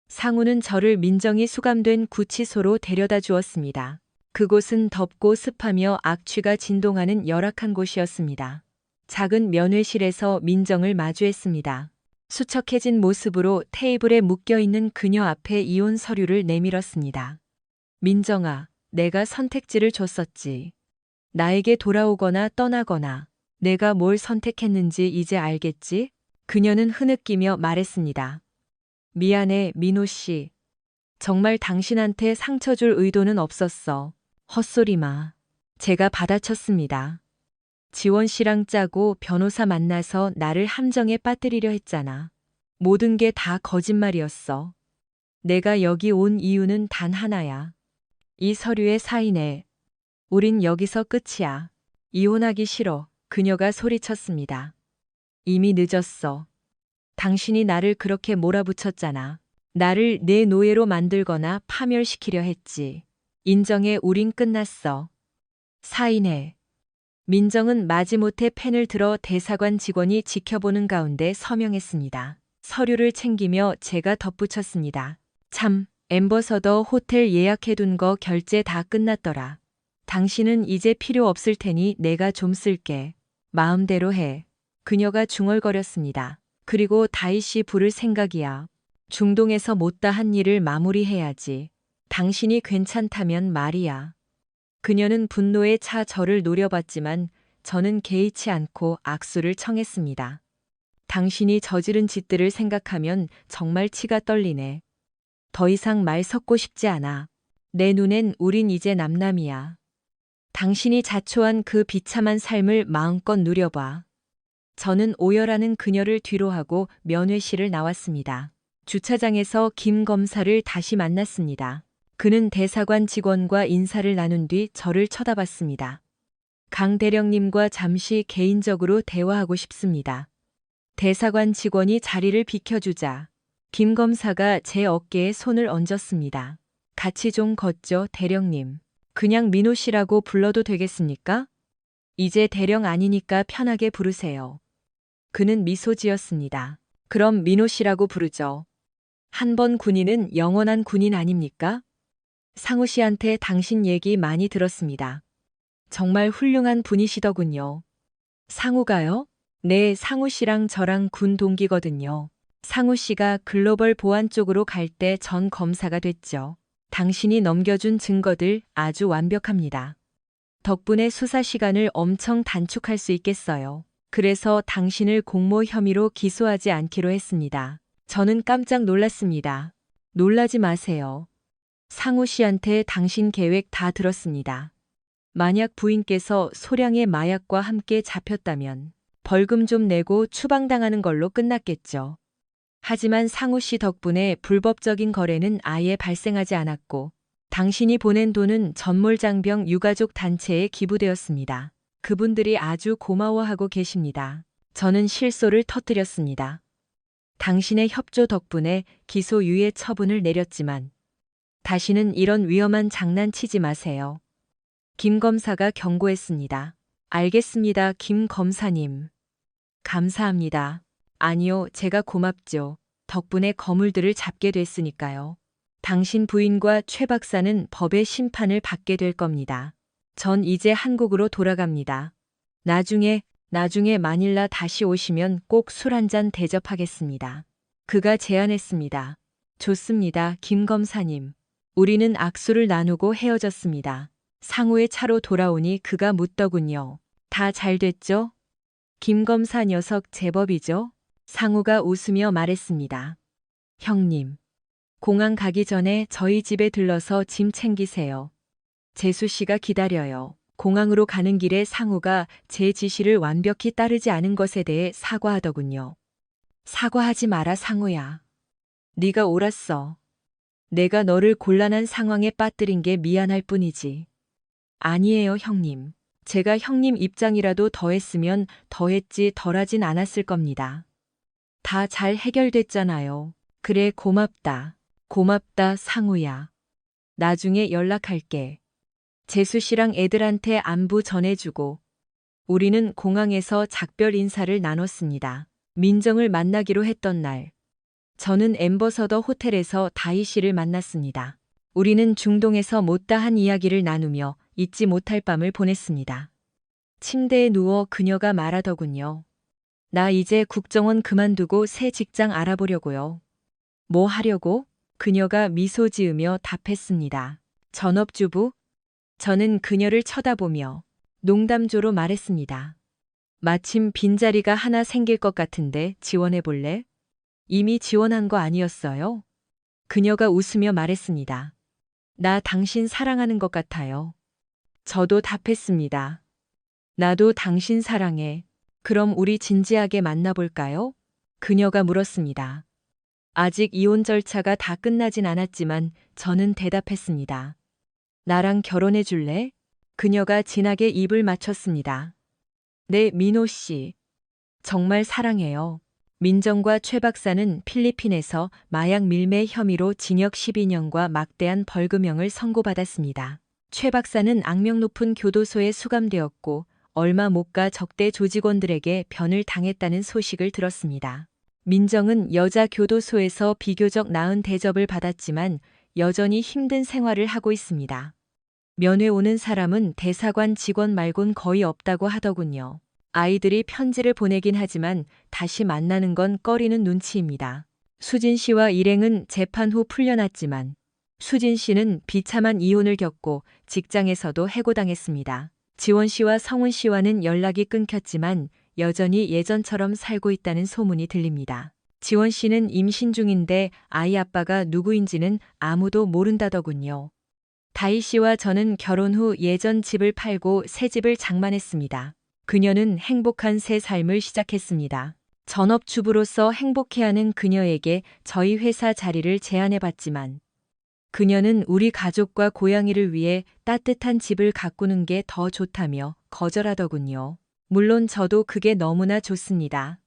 상우는 저를 민정이 수감된 구치소로 데려다 주었습니다. 그곳은 덥고 습하며 악취가 진동하는 열악한 곳이었습니다. 작은 면회실에서 민정을 마주했습니다. 수척해진 모습으로 테이블에 묶여있는 그녀 앞에 이혼 서류를 내밀었습니다. 민정아, 내가 선택지를 줬었지. 나에게 돌아오거나 떠나거나. 내가 뭘 선택했는지 이제 알겠지? 그녀는 흐느끼며 말했습니다. 미안해, 민호 씨. 정말 당신한테 상처 줄 의도는 없었어. 헛소리 마. 제가 받아쳤습니다. 지원 씨랑 짜고 변호사 만나서 나를 함정에 빠뜨리려 했잖아. 모든 게 다 거짓말이었어. 내가 여기 온 이유는 단 하나야. 이 서류에 사인해. 우린 여기서 끝이야. 이혼하기 싫어. 그녀가 소리쳤습니다. 이미 늦었어. 당신이 나를 그렇게 몰아붙였잖아. 나를 내 노예로 만들거나 파멸시키려 했지. 인정해, 우린 끝났어. 사인해. 민정은 마지못해 펜을 들어 대사관 직원이 지켜보는 가운데 서명했습니다. 서류를 챙기며 제가 덧붙였습니다. 참, 엠버서더 호텔 예약해둔 거 결제 다 끝났더라. 당신은 이제 필요 없을 테니 내가 좀 쓸게. 마음대로 해. 그녀가 중얼거렸습니다. 그리고 다이씨 부를 생각이야. 중동에서 못다 한 일을 마무리해야지. 당신이 괜찮다면 말이야. 그녀는 분노에 차 저를 노려봤지만 저는 개의치 않고 악수를 청했습니다. 당신이 저지른 짓들을 생각하면 정말 치가 떨리네. 더 이상 말 섞고 싶지 않아. 내 눈엔 우린 이제 남남이야. 당신이 자초한 그 비참한 삶을 마음껏 누려봐. 저는 오열하는 그녀를 뒤로하고 면회실을 나왔습니다. 주차장에서 김 검사를 다시 만났습니다. 그는 대사관 직원과 인사를 나눈 뒤 저를 쳐다봤습니다. 강 대령님과 잠시 개인적으로 대화하고 싶습니다. 대사관 직원이 자리를 비켜주자 김 검사가 제 어깨에 손을 얹었습니다. 같이 좀 걷죠, 대령님. 그냥 민호 씨라고 불러도 되겠습니까? 이제 대령 아니니까 편하게 부르세요. 그는 미소 지었습니다. 그럼 민호 씨라고 부르죠. 한 번 군인은 영원한 군인 아닙니까? 상우 씨한테 당신 얘기 많이 들었습니다. 정말 훌륭한 분이시더군요. 상우가요? 네, 상우 씨랑 저랑 군 동기거든요. 상우 씨가 글로벌 보안 쪽으로 갈 때 전 검사가 됐죠. 당신이 넘겨준 증거들 아주 완벽합니다. 덕분에 수사 시간을 엄청 단축할 수 있겠어요. 그래서 당신을 공모 혐의로 기소하지 않기로 했습니다. 저는 깜짝 놀랐습니다. 놀라지 마세요. 상우 씨한테 당신 계획 다 들었습니다. 만약 부인께서 소량의 마약과 함께 잡혔다면 벌금 좀 내고 추방당하는 걸로 끝났겠죠. 하지만 상우 씨 덕분에 불법적인 거래는 아예 발생하지 않았고 당신이 보낸 돈은 전몰장병 유가족 단체에 기부되었습니다. 그분들이 아주 고마워하고 계십니다. 저는 실소를 터뜨렸습니다. 당신의 협조 덕분에 기소유예 처분을 내렸지만 다시는 이런 위험한 장난치지 마세요. 김 검사가 경고했습니다. 알겠습니다, 김 검사님. 감사합니다. 아니요, 제가 고맙죠. 덕분에 거물들을 잡게 됐으니까요. 당신 부인과 최 박사는 법의 심판을 받게 될 겁니다. 전 이제 한국으로 돌아갑니다. 나중에 마닐라 다시 오시면 꼭 술 한잔 대접하겠습니다. 그가 제안했습니다. 좋습니다, 김 검사님. 우리는 악수를 나누고 헤어졌습니다. 상우의 차로 돌아오니 그가 묻더군요. 다 잘 됐죠? 김 검사 녀석 제법이죠? 상우가 웃으며 말했습니다. 형님, 공항 가기 전에 저희 집에 들러서 짐 챙기세요. 재수 씨가 기다려요. 공항으로 가는 길에 상우가 제 지시를 완벽히 따르지 않은 것에 대해 사과하더군요. 사과하지 마라, 상우야. 네가 옳았어. 내가 너를 곤란한 상황에 빠뜨린 게 미안할 뿐이지. 아니에요, 형님. 제가 형님 입장이라도 더했으면 더했지 덜하진 않았을 겁니다. 다 잘 해결됐잖아요. 그래, 고맙다. 고맙다, 상우야. 나중에 연락할게. 재수 씨랑 애들한테 안부 전해주고. 우리는 공항에서 작별 인사를 나눴습니다. 민정을 만나기로 했던 날. 저는 엠버서더 호텔에서 다희 씨를 만났습니다. 우리는 중동에서 못다한 이야기를 나누며 잊지 못할 밤을 보냈습니다. 침대에 누워 그녀가 말하더군요. 나 이제 국정원 그만두고 새 직장 알아보려고요. 뭐 하려고? 그녀가 미소 지으며 답했습니다. 전업주부? 저는 그녀를 쳐다보며 농담조로 말했습니다. 마침 빈자리가 하나 생길 것 같은데 지원해 볼래? 이미 지원한 거 아니었어요? 그녀가 웃으며 말했습니다. 나 당신 사랑하는 것 같아요. 저도 답했습니다. 나도 당신 사랑해. 그럼 우리 진지하게 만나볼까요? 그녀가 물었습니다. 아직 이혼 절차가 다 끝나진 않았지만 저는 대답했습니다. 나랑 결혼해 줄래? 그녀가 진하게 입을 맞췄습니다. 네, 민호 씨. 정말 사랑해요. 민정과 최 박사는 필리핀에서 마약 밀매 혐의로 징역 12년과 막대한 벌금형을 선고받았습니다. 최 박사는 악명 높은 교도소에 수감되었고 얼마 못 가 적대 조직원들에게 변을 당했다는 소식을 들었습니다. 민정은 여자 교도소에서 비교적 나은 대접을 받았지만 여전히 힘든 생활을 하고 있습니다. 면회 오는 사람은 대사관 직원 말곤 거의 없다고 하더군요. 아이들이 편지를 보내긴 하지만 다시 만나는 건 꺼리는 눈치입니다. 수진 씨와 일행은 재판 후 풀려났지만 수진 씨는 비참한 이혼을 겪고 직장에서도 해고당했습니다. 지원 씨와 성훈 씨와는 연락이 끊겼지만 여전히 예전처럼 살고 있다는 소문이 들립니다. 지원 씨는 임신 중인데 아이 아빠가 누구인지는 아무도 모른다더군요. 다희 씨와 저는 결혼 후 예전 집을 팔고 새 집을 장만했습니다. 그녀는 행복한 새 삶을 시작했습니다. 전업주부로서 행복해하는 그녀에게 저희 회사 자리를 제안해봤지만 그녀는 우리 가족과 고양이를 위해 따뜻한 집을 가꾸는 게 더 좋다며 거절하더군요. 물론 저도 그게 너무나 좋습니다.